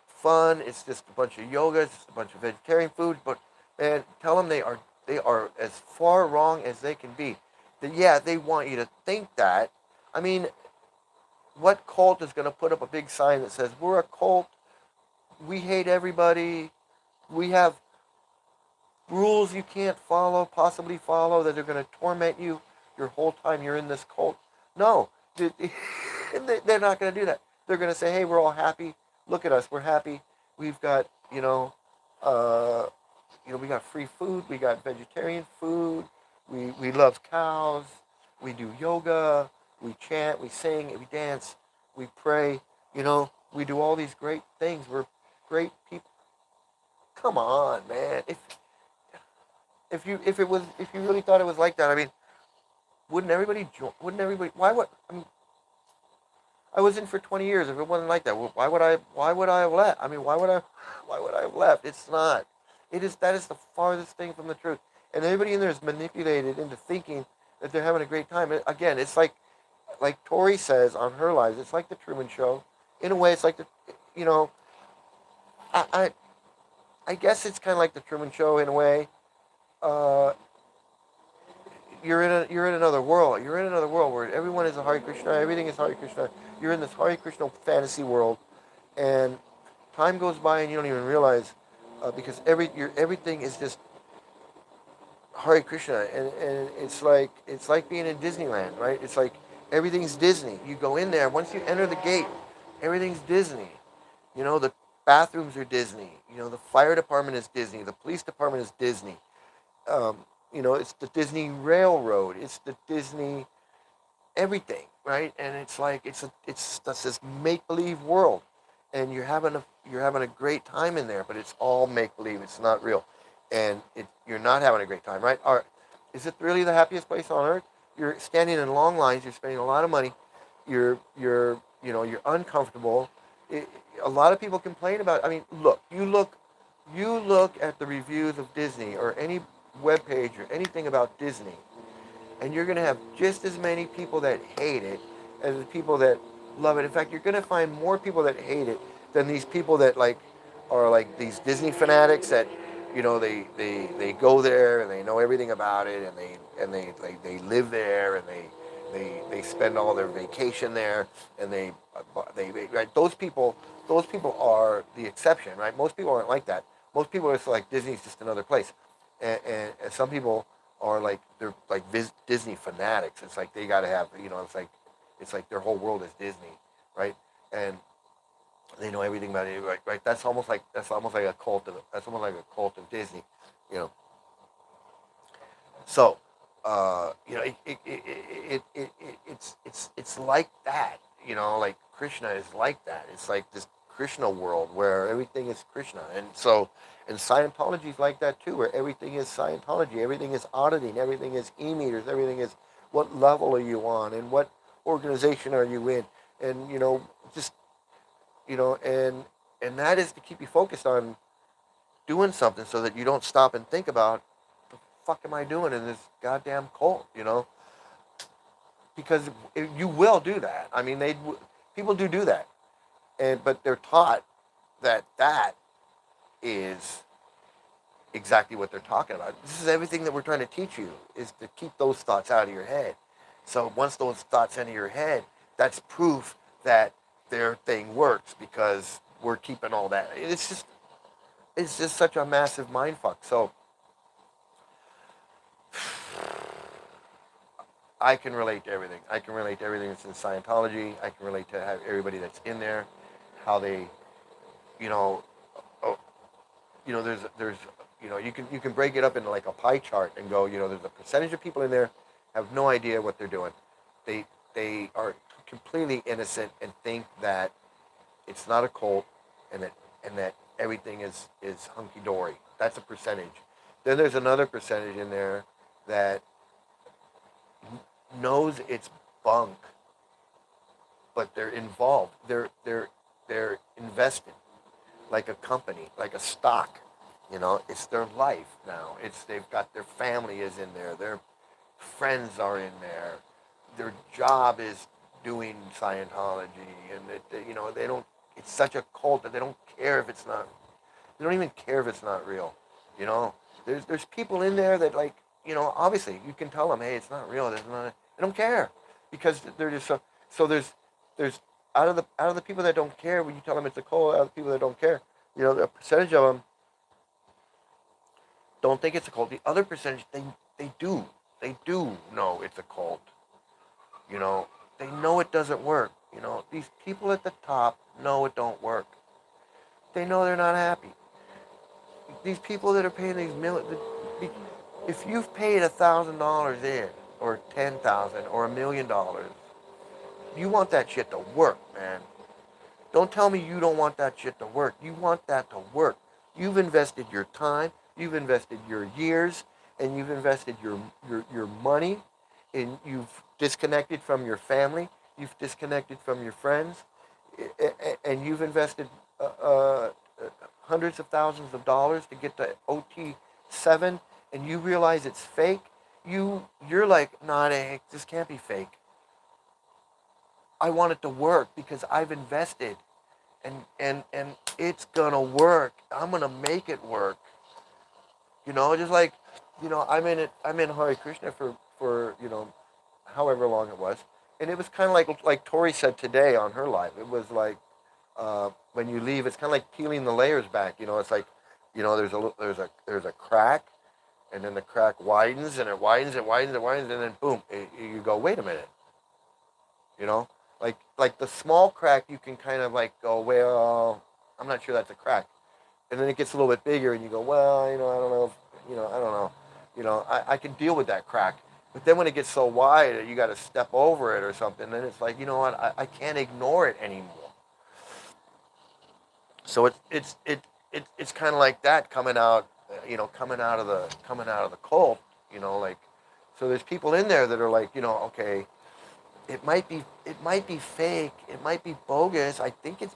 fun, it's just a bunch of yoga, it's just a bunch of vegetarian food, but man, tell them they are as far wrong as they can be. That yeah, they want you to think that. I mean, what cult is going to put up a big sign that says we're a cult, we hate everybody, we have rules you can't possibly follow, that are going to torment you your whole time you're in this cult? No, they're not going to do that. They're going to say, hey, we're all happy. Look at us, we're happy. We've got, we got free food. We got vegetarian food. We love cows. We do yoga. We chant. We sing. We dance. We pray. We do all these great things. We're great people. Come on, man. If you really thought it was like that, I mean, wouldn't everybody? Why would? I mean, I was in for 20 years. If it wasn't like that, why would I? Why would I have left? I mean, why would I? Why would I have left? It's not. That is the farthest thing from the truth. And everybody in there is manipulated into thinking that they're having a great time. And again, it's like Tori says on her lives, it's like the Truman Show. In a way, it's like I guess it's kind of like the Truman Show in a way. You're in another world. You're in another world where everyone is a Hare Krishna. Everything is Hare Krishna. You're in this Hare Krishna fantasy world, and time goes by and you don't even realize because everything is just Hare Krishna, and it's like being in Disneyland, right? It's like everything's Disney. You go in there, once you enter the gate, everything's Disney. The bathrooms are Disney. The fire department is Disney. The police department is Disney. It's the Disney Railroad. It's the Disney everything, right? And it's like it's this make believe world, and you're having a great time in there, but it's all make believe. It's not real, and you're not having a great time, right? Is it really the happiest place on earth? You're standing in long lines. You're spending a lot of money. You're uncomfortable. A lot of people complain about. I mean, you look at the reviews of Disney or any webpage or anything about Disney, and you're going to have just as many people that hate it as the people that love it. In fact, you're going to find more people that hate it than these people that are these Disney fanatics that they go there and they know everything about it, and they live there, and they spend all their vacation there, and they right, those people are the exception, right? Most people aren't like that. Most people are just like Disney's just another place. And some people are they're Disney fanatics. It's like they got to have, it's like their whole world is Disney, right? And they know everything about it, right? That's almost like a cult of Disney, So, it's like that, like Krishna is like that. It's like this Krishna world where everything is Krishna, and Scientology is like that too, where everything is Scientology, everything is auditing, everything is e-meters, everything is what level are you on and what organization are you in, and and that is to keep you focused on doing something so that you don't stop and think about the fuck am I doing in this goddamn cult, because you will do that. I mean, people do that, but they're taught that is exactly what they're talking about. This is everything that we're trying to teach you, is to keep those thoughts out of your head. So once those thoughts enter your head, that's proof that their thing works, because we're keeping all that. It's just such a massive mind fuck. So I can relate to everything. I can relate to everything that's in Scientology. I can relate to everybody that's in there, how they, you know, oh, there's you can break it up into like a pie chart and go, there's a percentage of people in there have no idea what they're doing. They they are completely innocent and think that it's not a cult, and that everything is hunky dory. That's a percentage. Then there's another percentage in there that knows it's bunk, but they're involved. They're invested, like a company, like a stock. It's their life now. They've got their family is in there. Their friends are in there. Their job is doing Scientology, and they don't. It's such a cult that they don't care if it's not. They don't even care if it's not real. You know, there's people in there that, like, obviously you can tell them, hey, it's not real. They don't care, because they're just so there's out of the people that don't care, when you tell them it's a cult, out of the people that don't care, a percentage of them don't think it's a cult. The other percentage, they do know it's a cult. You know, they know it doesn't work. These people at the top know it don't work. They know they're not happy. These people that are paying these if you've paid $1,000 in, or 10,000, or $1,000,000, you want that shit to work, man. Don't tell me you don't want that shit to work. You want that to work. You've invested your time, you've invested your years, and you've invested your money, and you've disconnected from your family, you've disconnected from your friends, and you've invested hundreds of thousands of dollars to get to OT7, and you realize it's fake. You're like, nah, this can't be fake. I want it to work because I've invested, and it's gonna work. I'm gonna make it work. Just like, I'm in Hare Krishna for however long it was, and it was kind of like Tori said today on her live. It was like, when you leave, it's kind of like peeling the layers back. It's like, there's a crack, and then the crack widens, and it widens, it widens, it widens, and then boom, you go, wait a minute. You know, like the small crack, you can kind of like go, well, I'm not sure that's a crack, and then it gets a little bit bigger, and you go, well, I don't know, I don't know, I can deal with that crack. But then when it gets so wide that you got to step over it or something, then it's like, what, I can't ignore it anymore. So it's kind of like that coming out, coming out of the cult, like, so there's people in there that are like, okay, it might be fake, it might be bogus. I think it's,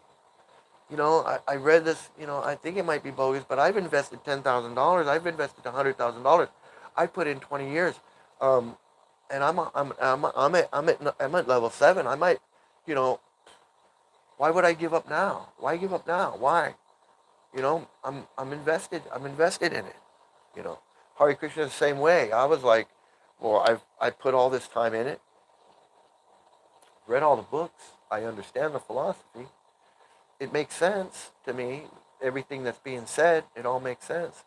I read this, I think it might be bogus, but I've invested $10,000, I've invested $100,000, I put in 20 years, and I'm at level 7. I might, why would I give up now? Why give up now? Why? I'm invested. I'm invested in it. Hare Krishna is the same way. I was like, well, I put all this time in it, read all the books. I understand the philosophy. It makes sense to me. Everything that's being said, it all makes sense.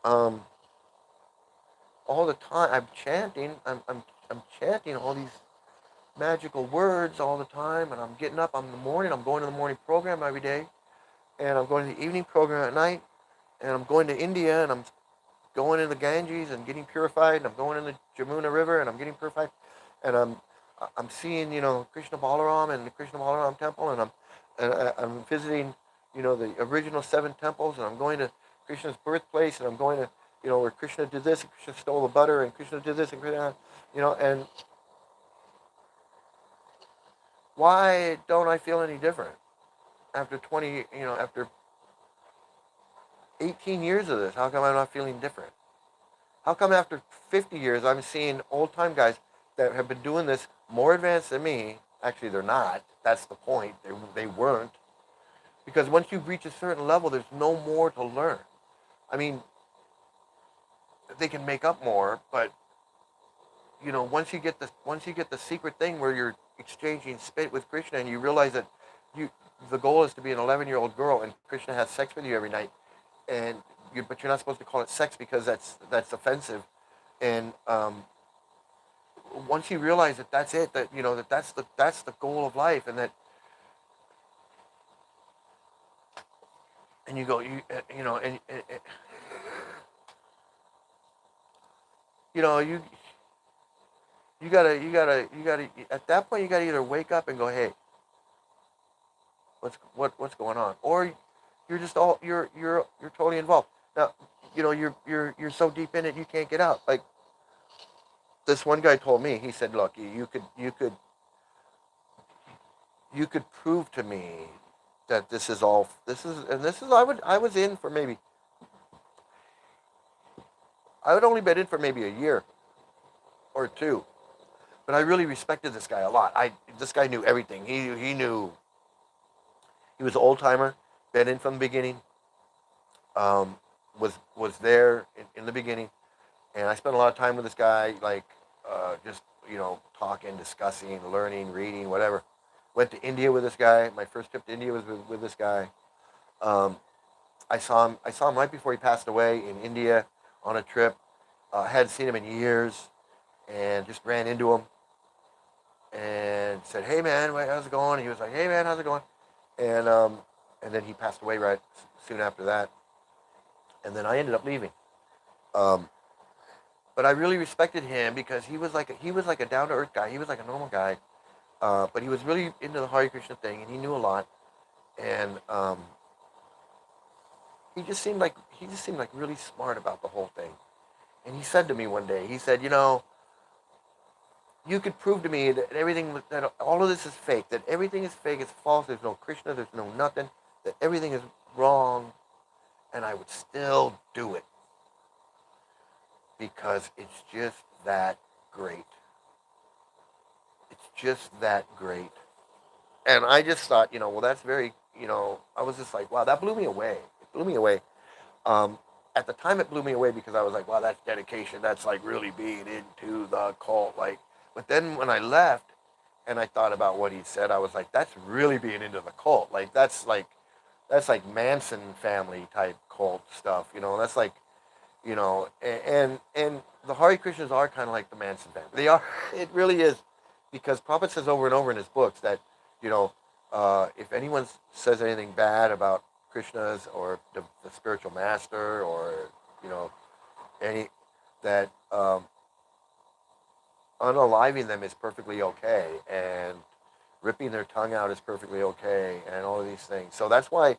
Um, all the time, I'm chanting. I'm chanting all these magical words all the time, and I'm getting up in the morning. I'm going to the morning program every day, and I'm going to the evening program at night, and I'm going to India, and I'm going in the Ganges and getting purified, and I'm going in the Jamuna River, and I'm getting purified, and I'm seeing, Krishna Balaram and the Krishna Balaram temple, and I'm visiting, the original 7 temples, and I'm going to Krishna's birthplace, and I'm going to, where Krishna did this, and Krishna stole the butter, and Krishna did this, and Krishna, and why don't I feel any different after after 18 years of this? How come I'm not feeling different? How come after 50 years I'm seeing old time guys that have been doing this more advanced than me? Actually, they're not. That's the point. They weren't. Because once you reach a certain level, there's no more to learn. I mean, they can make up more, but once you get the secret thing where you're exchanging spit with Krishna, and you realize that the goal is to be an 11-year-old girl, and Krishna has sex with you every night, but you're not supposed to call it sex because that's offensive, and once you realize that that's it, that that's the goal of life, and that, and you go, and you know you gotta at that point you gotta either wake up and go, hey, what's going on, or you're just all you're totally involved. Now, you're so deep in it you can't get out. Like this one guy told me, he said, look, you could prove to me that this is I was in for maybe, I would only been in for maybe a year or two, but I really respected this guy a lot. This guy knew everything. He knew, he was an old timer, been in from the beginning, was there in the beginning, and I spent a lot of time with this guy, like just talking, discussing, learning, reading, whatever. Went to India with this guy. My first trip to India was with this guy. Um, I saw him right before he passed away in India on a trip. Hadn't seen him in years, and just ran into him and said, "Hey man, how's it going?" And he was like, "Hey man, how's it going?" And and then he passed away right soon after that. And then I ended up leaving. Um, but I really respected him because he was like a down to earth guy. He was like a normal guy, but he was really into the Hare Krishna thing, and he knew a lot. And he just seemed like really smart about the whole thing. And he said to me one day, he said, you could prove to me that that all of this is fake, that everything is fake, it's false, there's no Krishna, there's no nothing, that everything is wrong, and I would still do it because it's just that great. It's just that great. And I just thought, well, that's very, I was just like, wow, that blew me away. It blew me away. Um, at the time, it blew me away because I was like, wow, that's dedication. That's like really being into the cult. Like, but then when I left and I thought about what he said, I was like, that's really being into the cult. Like, that's like Manson family type cult stuff. That's like, and the Hare Krishnas are kind of like the Manson family. They are. It really is, because Prophet says over and over in his books that, you know, if anyone says anything bad about Krishnas or the spiritual master, or you know any that unaliving them is perfectly okay, and ripping their tongue out is perfectly okay, and all of these things. So that's why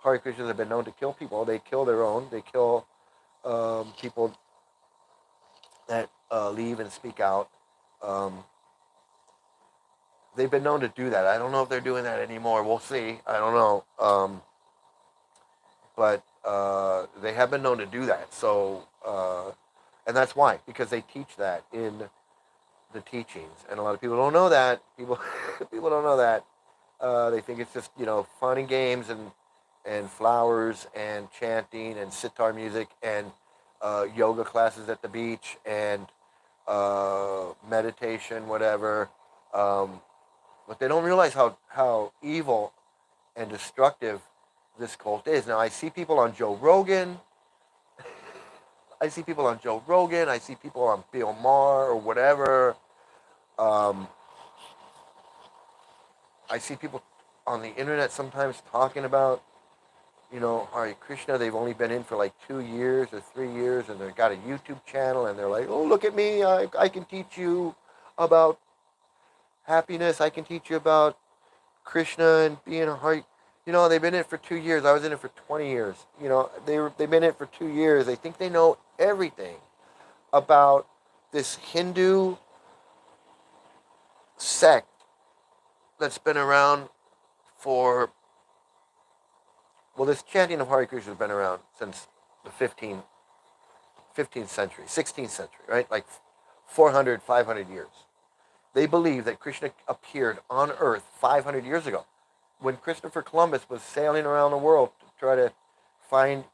Hare Krishnas have been known to kill people. They kill their own. They kill people that leave and speak out. Um, they've been known to do that. I don't know if they're doing that anymore. We'll see. I don't know. But they have been known to do that. So, and that's why, because they teach that in the teachings, and a lot of people don't know that. People don't know that. They think it's just fun and games and flowers and chanting and sitar music and yoga classes at the beach and meditation, whatever. Um, but they don't realize how evil and destructive this cult is. Now, I see people on Joe Rogan. I see people on Joe Rogan. I see people on Bill Maher or whatever. Um, I see people on the internet sometimes talking about, Hare Krishna. They've only been in for like 2 years or 3 years, and they've got a YouTube channel, and they're like, oh, look at me. I can teach you about happiness. I can teach you about Krishna and being a Hare. They've been in it for 2 years. I was in it for 20 years. They've been in it for 2 years. They think they know everything about this Hindu sect that's been around for, well, this chanting of Hare Krishna has been around since the 15th century, 16th century, right? Like 400, 500 years. They believe that Krishna appeared on Earth 500 years ago, when Christopher Columbus was sailing around the world to try to find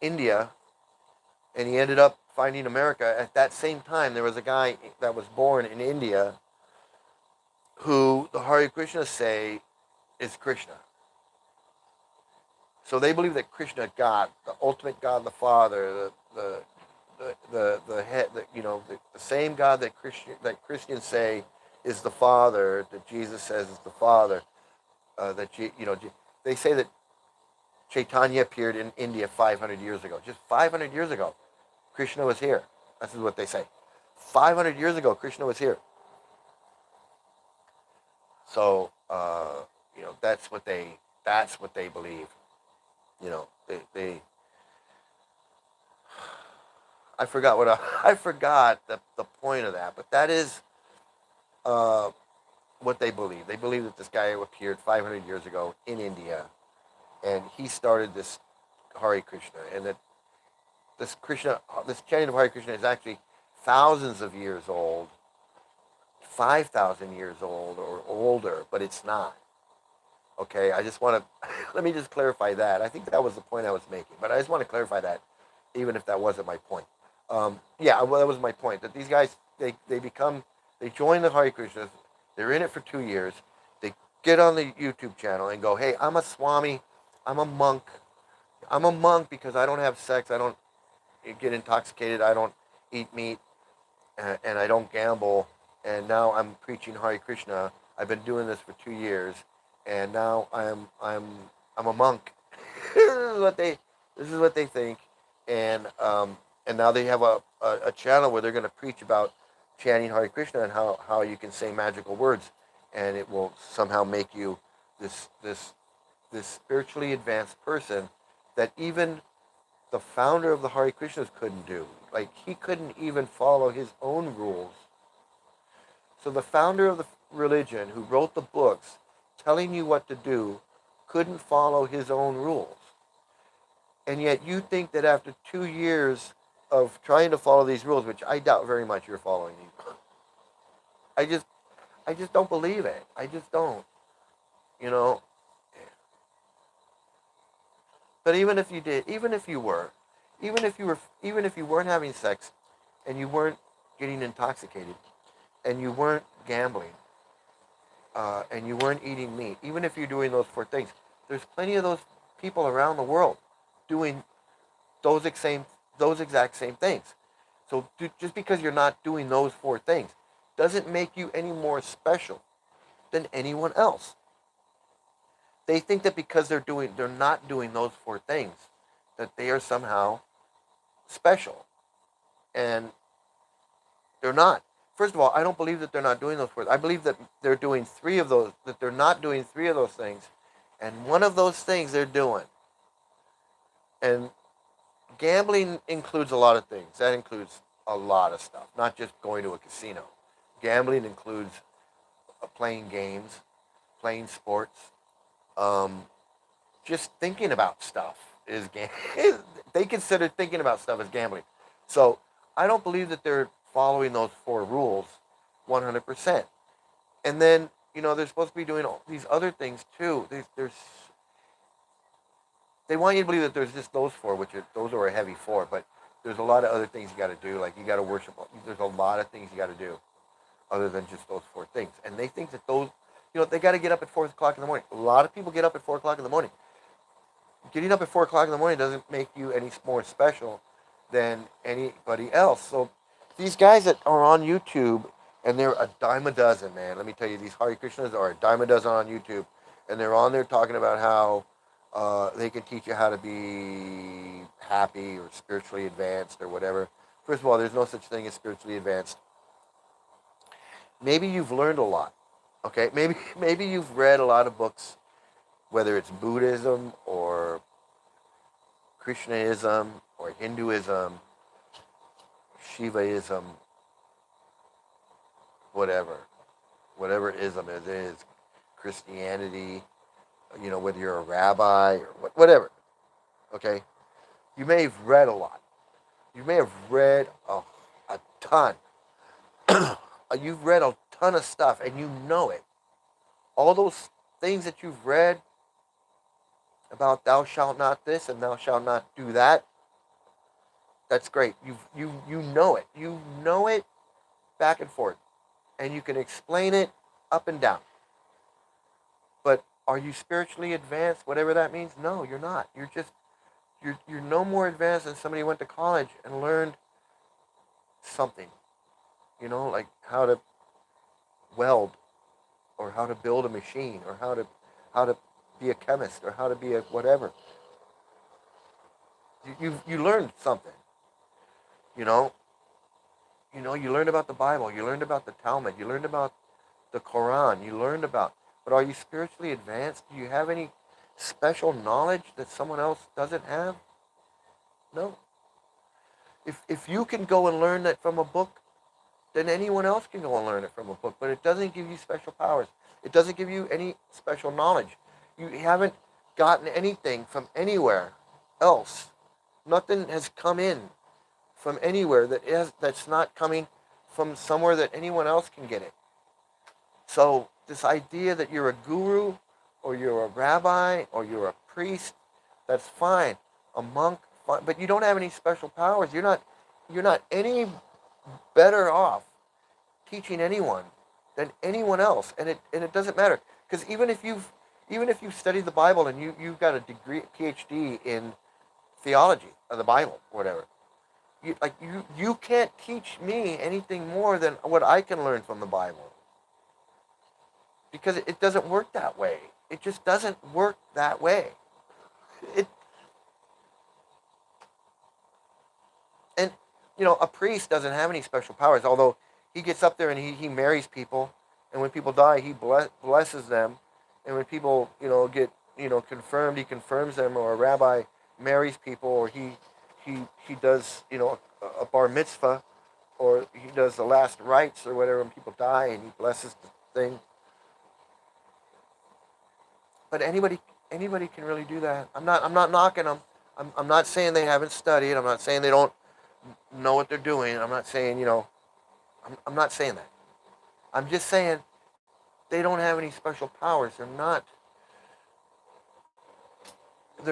India, and he ended up finding America. At that same time, there was a guy that was born in India who the Hare Krishnas say is Krishna. So they believe that Krishna, God, the ultimate God, the Father, the the same God that Christians say is the Father, that Jesus says is the Father. They say that Chaitanya appeared in India 500 years ago. Just 500 years ago, Krishna was here. This is what they say. 500 years ago, Krishna was here. So that's what they believe. They I forgot I forgot the point of that, but that is uh, what they believe. They believe that this guy appeared 500 years ago in India, and he started this Hare Krishna, and that this chanting of Hare Krishna is actually thousands of years old, 5,000 years old or older, but it's not. Okay, I just want to let me just clarify that. I think that was the point I was making, but I just want to clarify that, even if that wasn't my point. Yeah, well, that was my point. That these guys they join the Hare Krishnas. They're in it for 2 years. They get on the YouTube channel and go, "Hey, I'm a Swami. I'm a monk. I'm a monk because I don't have sex. I don't get intoxicated. I don't eat meat, and I don't gamble. And now I'm preaching Hare Krishna. I've been doing this for 2 years, and now I'm a monk." This is what they think, and now they have a channel where they're going to preach about chanting Hare Krishna and how you can say magical words, and it will somehow make you this this this spiritually advanced person that even the founder of the Hare Krishnas couldn't do. Like, he couldn't even follow his own rules. So the founder of the religion, who wrote the books telling you what to do, couldn't follow his own rules. And yet you think that after 2 years of trying to follow these rules, which I doubt very much you're following these, I just I just don't believe it. I just don't. You know. But even if you did, even if you weren't having sex, and you weren't getting intoxicated, and you weren't gambling, and you weren't eating meat, even if you're doing those four things, there's plenty of those people around the world doing those exact same things. So just because you're not doing those four things doesn't make you any more special than anyone else. They think that because they're not doing those four things, that they are somehow special, and they're not. First of all, I don't believe that they're not doing those four. I believe that they're doing three of those. That they're not doing three of those things, and one of those things they're doing. And gambling includes a lot of things. That includes a lot of stuff, not just going to a casino. Gambling includes playing games, playing sports, just thinking about stuff is they consider thinking about stuff as gambling. So I don't believe that they're following those four rules 100%. And then, they're supposed to be doing all these other things too. They want you to believe that there's just those four, those are a heavy four, but there's a lot of other things you got to do. Like, you got to worship. There's a lot of things you got to do other than just those four things. And they think that they got to get up at 4 o'clock in the morning. A lot of people get up at 4 o'clock in the morning. Getting up at 4 o'clock in the morning doesn't make you any more special than anybody else. So these guys that are on YouTube, and they're a dime a dozen, man. Let me tell you, these Hare Krishnas are a dime a dozen on YouTube, and they're on there talking about how they can teach you how to be happy or spiritually advanced or whatever. First of all, there's no such thing as spiritually advanced. Maybe you've learned a lot. Okay, maybe you've read a lot of books, whether it's Buddhism or Krishnaism or Hinduism, Shivaism, whatever ism it is, Christianity, whether you're a rabbi or whatever. Okay, you may have read a lot. You may have read a ton. You've read a ton of stuff, and you know it. All those things that you've read about thou shalt not this and thou shalt not do that, that's great. You know it. You know it back and forth, and you can explain it up and down. But are you spiritually advanced? Whatever that means? No, you're not. You're no more advanced than somebody who went to college and learned something, like how to weld, or how to build a machine, or how to be a chemist, or how to be a whatever. You learned something, you know. You learned about the Bible, you learned about the Talmud, you learned about the Quran, you learned about. But are you spiritually advanced? Do you have any special knowledge that someone else doesn't have? No. If you can go and learn that from a book, then anyone else can go and learn it from a book. But it doesn't give you special powers. It doesn't give you any special knowledge. You haven't gotten anything from anywhere else. Nothing has come in from anywhere that's not coming from somewhere that anyone else can get it. So this idea that you're a guru, or you're a rabbi, or you're a priest, that's fine. A monk, fine. But you don't have any special powers. You're not any better off teaching anyone than anyone else, and it doesn't matter, because even if you've studied the Bible and you've got a degree, PhD in theology of the Bible, whatever, you can't teach me anything more than what I can learn from the Bible, because it doesn't work that way. It just doesn't work that way. It and a priest doesn't have any special powers, although he gets up there and he marries people, and when people die, he blesses them, and when people get confirmed, he confirms them, or a rabbi marries people, or he does a bar mitzvah, or he does the last rites or whatever when people die, and he blesses the thing. But anybody can really do that. I'm not knocking them. I'm not saying they haven't studied. I'm not saying they don't know what they're doing. I'm not saying I'm not saying that. I'm just saying they don't have any special powers. They're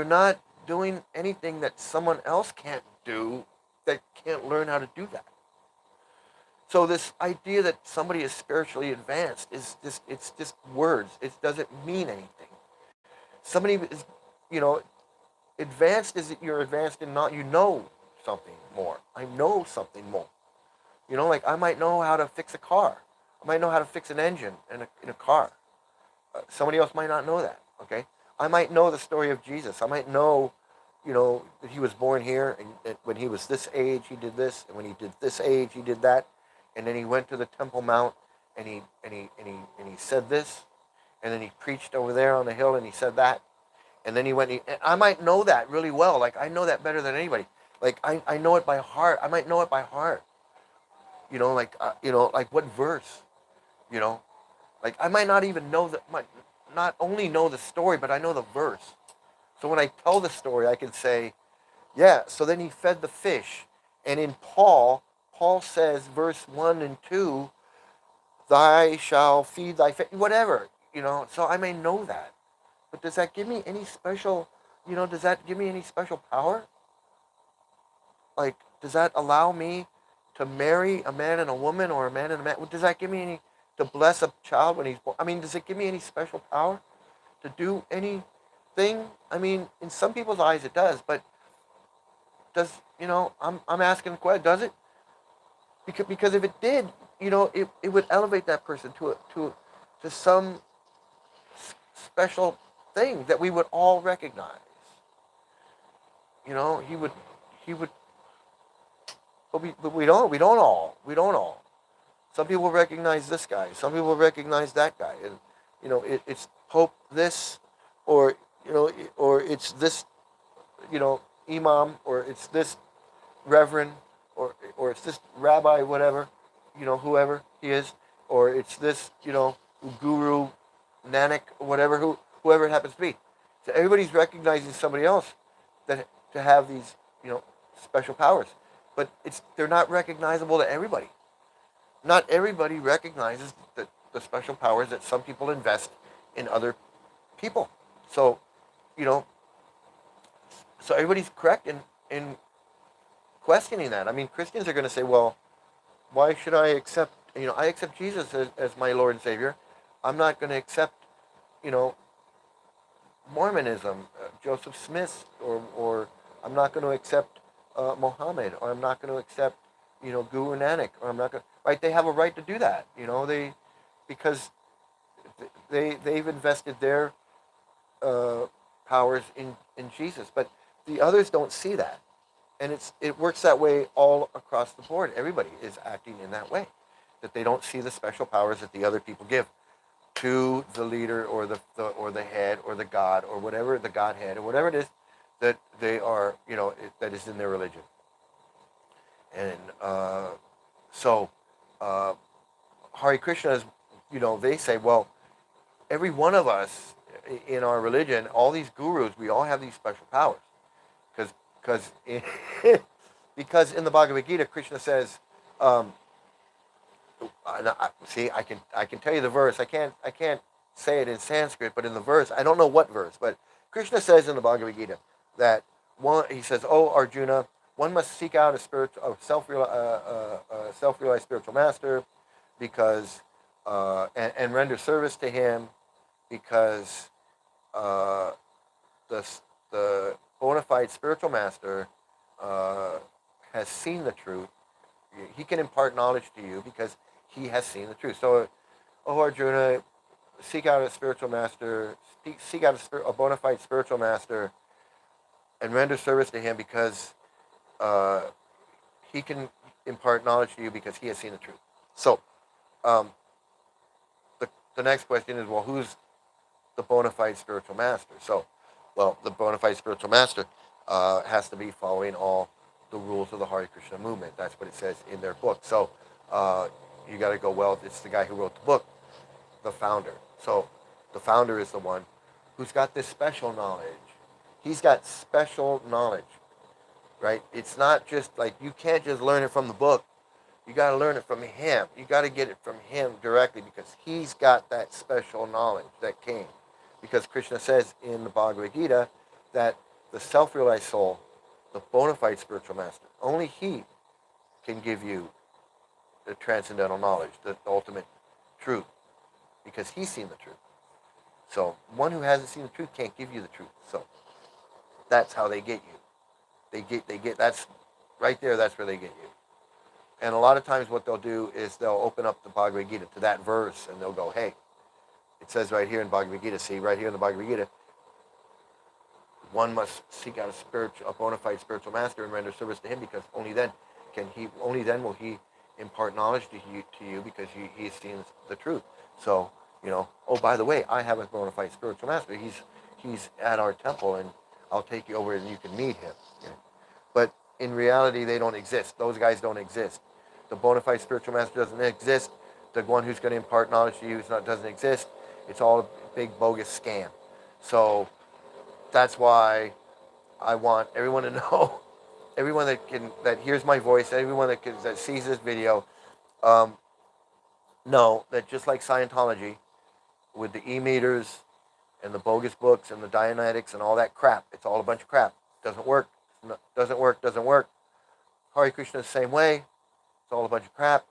not doing anything that someone else can't do, that can't learn how to do that. So this idea that somebody is spiritually advanced it's just words. It doesn't mean anything. Somebody is, advanced is that you're advanced in not, something more. I know something more. Like I might know how to fix a car. I might know how to fix an engine in a car. Somebody else might not know that. Okay, I might know the story of Jesus. I might know, that he was born here, and when he was this age, he did this, and when he did this age, he did that, and then he went to the Temple Mount, and he said this, and then he preached over there on the hill, and he said that, and then he went. And I might know that really well. Like I know that better than anybody. Like I know it by heart. I might know it by heart. Like what verse, like I might not even know that, might not only know the story, but I know the verse. So when I tell the story, I can say, yeah. So then he fed the fish, and in Paul says, verse 1 and 2, "Thy shall feed thy fish," whatever. So I may know that, but does that give me any special? Does that give me any special power? Like, does that allow me to marry a man and a woman, or a man and a man? Does that give me any, to bless a child when he's born? I mean, does it give me any special power to do anything? I mean, in some people's eyes it does, but I'm asking the question, does it? Because if it did, it would elevate that person to some special thing that we would all recognize. He would. But we don't all. Some people recognize this guy. Some people recognize that guy, and it's Pope this, or or it's this, imam, or it's this reverend, or it's this rabbi, whatever, whoever he is, or it's this, guru, Nanak, whatever, whoever it happens to be. So everybody's recognizing somebody else that to have these, special powers, but they're not recognizable to everybody. Not everybody recognizes the special powers that some people invest in other people. So, so everybody's correct in questioning that. I mean, Christians are going to say, well, why should I accept, I accept Jesus as my Lord and Savior. I'm not going to accept, Mormonism, Joseph Smith, or I'm not going to accept Mohammed, or I'm not going to accept, Guru Nanak, or I'm not going to, right? They have a right to do that, because they've invested their powers in Jesus, but the others don't see that, and it works that way all across the board. Everybody is acting in that way, that they don't see the special powers that the other people give to the leader or the head or the God or whatever, the Godhead or whatever it is that they are, that is in their religion. And so Hare Krishna is, they say, well, every one of us in our religion, all these gurus, we all have these special powers, because because in the Bhagavad Gita, Krishna says, see, I can tell you the verse. I can't say it in Sanskrit, but in the verse, I don't know what verse, but Krishna says in the Bhagavad Gita that he says, "Oh Arjuna, one must seek out a self-realized spiritual master, because and render service to him, because the the bona fide spiritual master has seen the truth. He can impart knowledge to you because he has seen the truth." So, oh Arjuna, seek out a spiritual master, seek out a bona fide spiritual master, and render service to him, because he can impart knowledge to you because he has seen the truth. So, the next question is, well, who's the bona fide spiritual master? So, well, the bona fide spiritual master has to be following all the rules of the Hare Krishna movement. That's what it says in their book. So you got to go, well, it's the guy who wrote the book, the founder. So the founder is the one who's got this special knowledge. He's got special knowledge, right? It's not just like, you can't just learn it from the book. You got to learn it from him. You got to get it from him directly, because he's got that special knowledge that came. Because Krishna says in the Bhagavad Gita that the self-realized soul, the bona fide spiritual master, only he can give you the transcendental knowledge, the ultimate truth, because he's seen the truth. So one who hasn't seen the truth can't give you the truth. So that's how they get you. They get that's right there. That's where they get you. And a lot of times what they'll do is they'll open up the Bhagavad Gita to that verse, and they'll go, hey, it says right here in Bhagavad Gita, see, right here in the Bhagavad Gita, one must seek out a bona fide spiritual master and render service to him, because only then will he impart knowledge to you, because he's seen the truth. So, oh, by the way, I have a bona fide spiritual master. He's at our temple, and I'll take you over and you can meet him. But in reality, they don't exist. Those guys don't exist. The bona fide spiritual master doesn't exist. The one who's going to impart knowledge to you doesn't exist. It's all a big bogus scam. So that's why I want everyone to know, everyone that hears my voice, everyone that sees this video, know that just like Scientology, with the e-meters and the bogus books and the Dianetics and all that crap, it's all a bunch of crap. Doesn't work. Doesn't work. Hare Krishna is the same way. It's all a bunch of crap.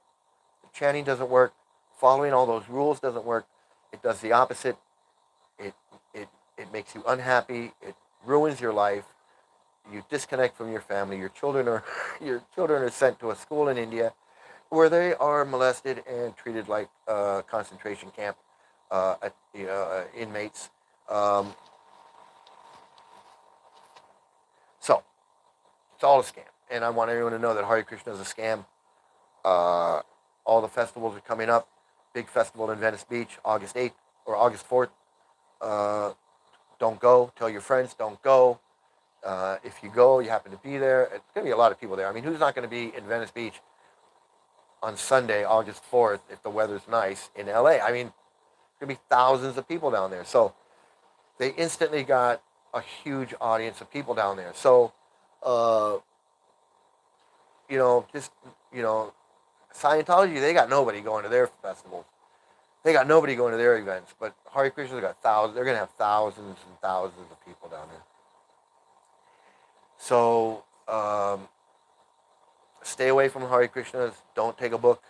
The chanting doesn't work. Following all those rules doesn't work. It does the opposite. It makes you unhappy. It ruins your life. You disconnect from your family. Your children are sent to a school in India where they are molested and treated like concentration camp inmates. So it's all a scam, and I want everyone to know that Hare Krishna is a scam. All the festivals are coming up. Big festival in Venice Beach, August 8th or August 4th. Don't go. Tell your friends, don't go. If you go, you happen to be there. It's going to be a lot of people there. I mean, who's not going to be in Venice Beach on Sunday, August 4th, if the weather's nice in LA? I mean, there's going to be thousands of people down there. So they instantly got a huge audience of people down there. So, Scientology, they got nobody going to their festivals. They got nobody going to their events. But Hare Krishna's got thousands. They're going to have thousands and thousands of people down there. So, stay away from Hare Krishnas. Don't take a book.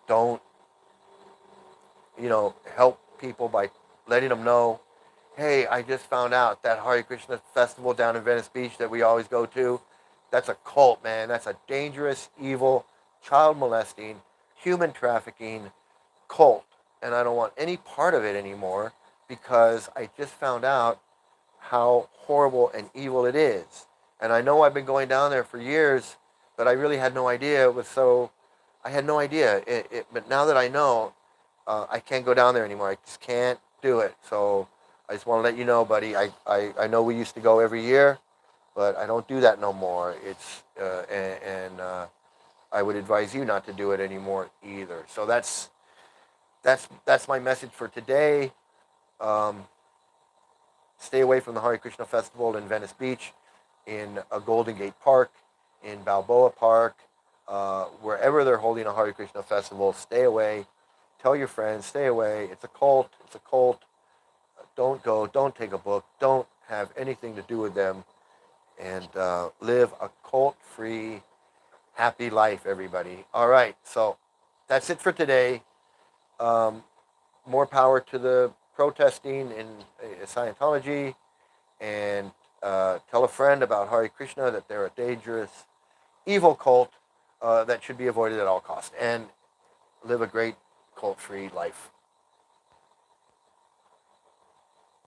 Don't, help people by letting them know, hey, I just found out that Hare Krishna festival down in Venice Beach that we always go to That's a cult, man. That's a dangerous, evil, child molesting, human trafficking cult. And I don't want any part of it anymore because I just found out how horrible and evil it is. And I know I've been going down there for years, but I really had no idea it was so. I had no idea. But now that I know, I can't go down there anymore. I just can't do it. So I just want to let you know, buddy. I know we used to go every year, but I don't do that no more. It's and I would advise you not to do it anymore either. So that's my message for today. Um, Stay away from the Hare Krishna Festival in Venice Beach, in Golden Gate Park, in Balboa Park, wherever they're holding a Hare Krishna Festival. Stay away. Tell your friends, stay away. It's a cult. It's a cult. Don't go. Don't take a book. Don't have anything to do with them. And live a cult-free, happy life, everybody. All right. So that's it for today. More power to the protesting in Scientology, and tell a friend about Hare Krishna, that they're a dangerous, evil cult that should be avoided at all costs, and live a great cult-free life.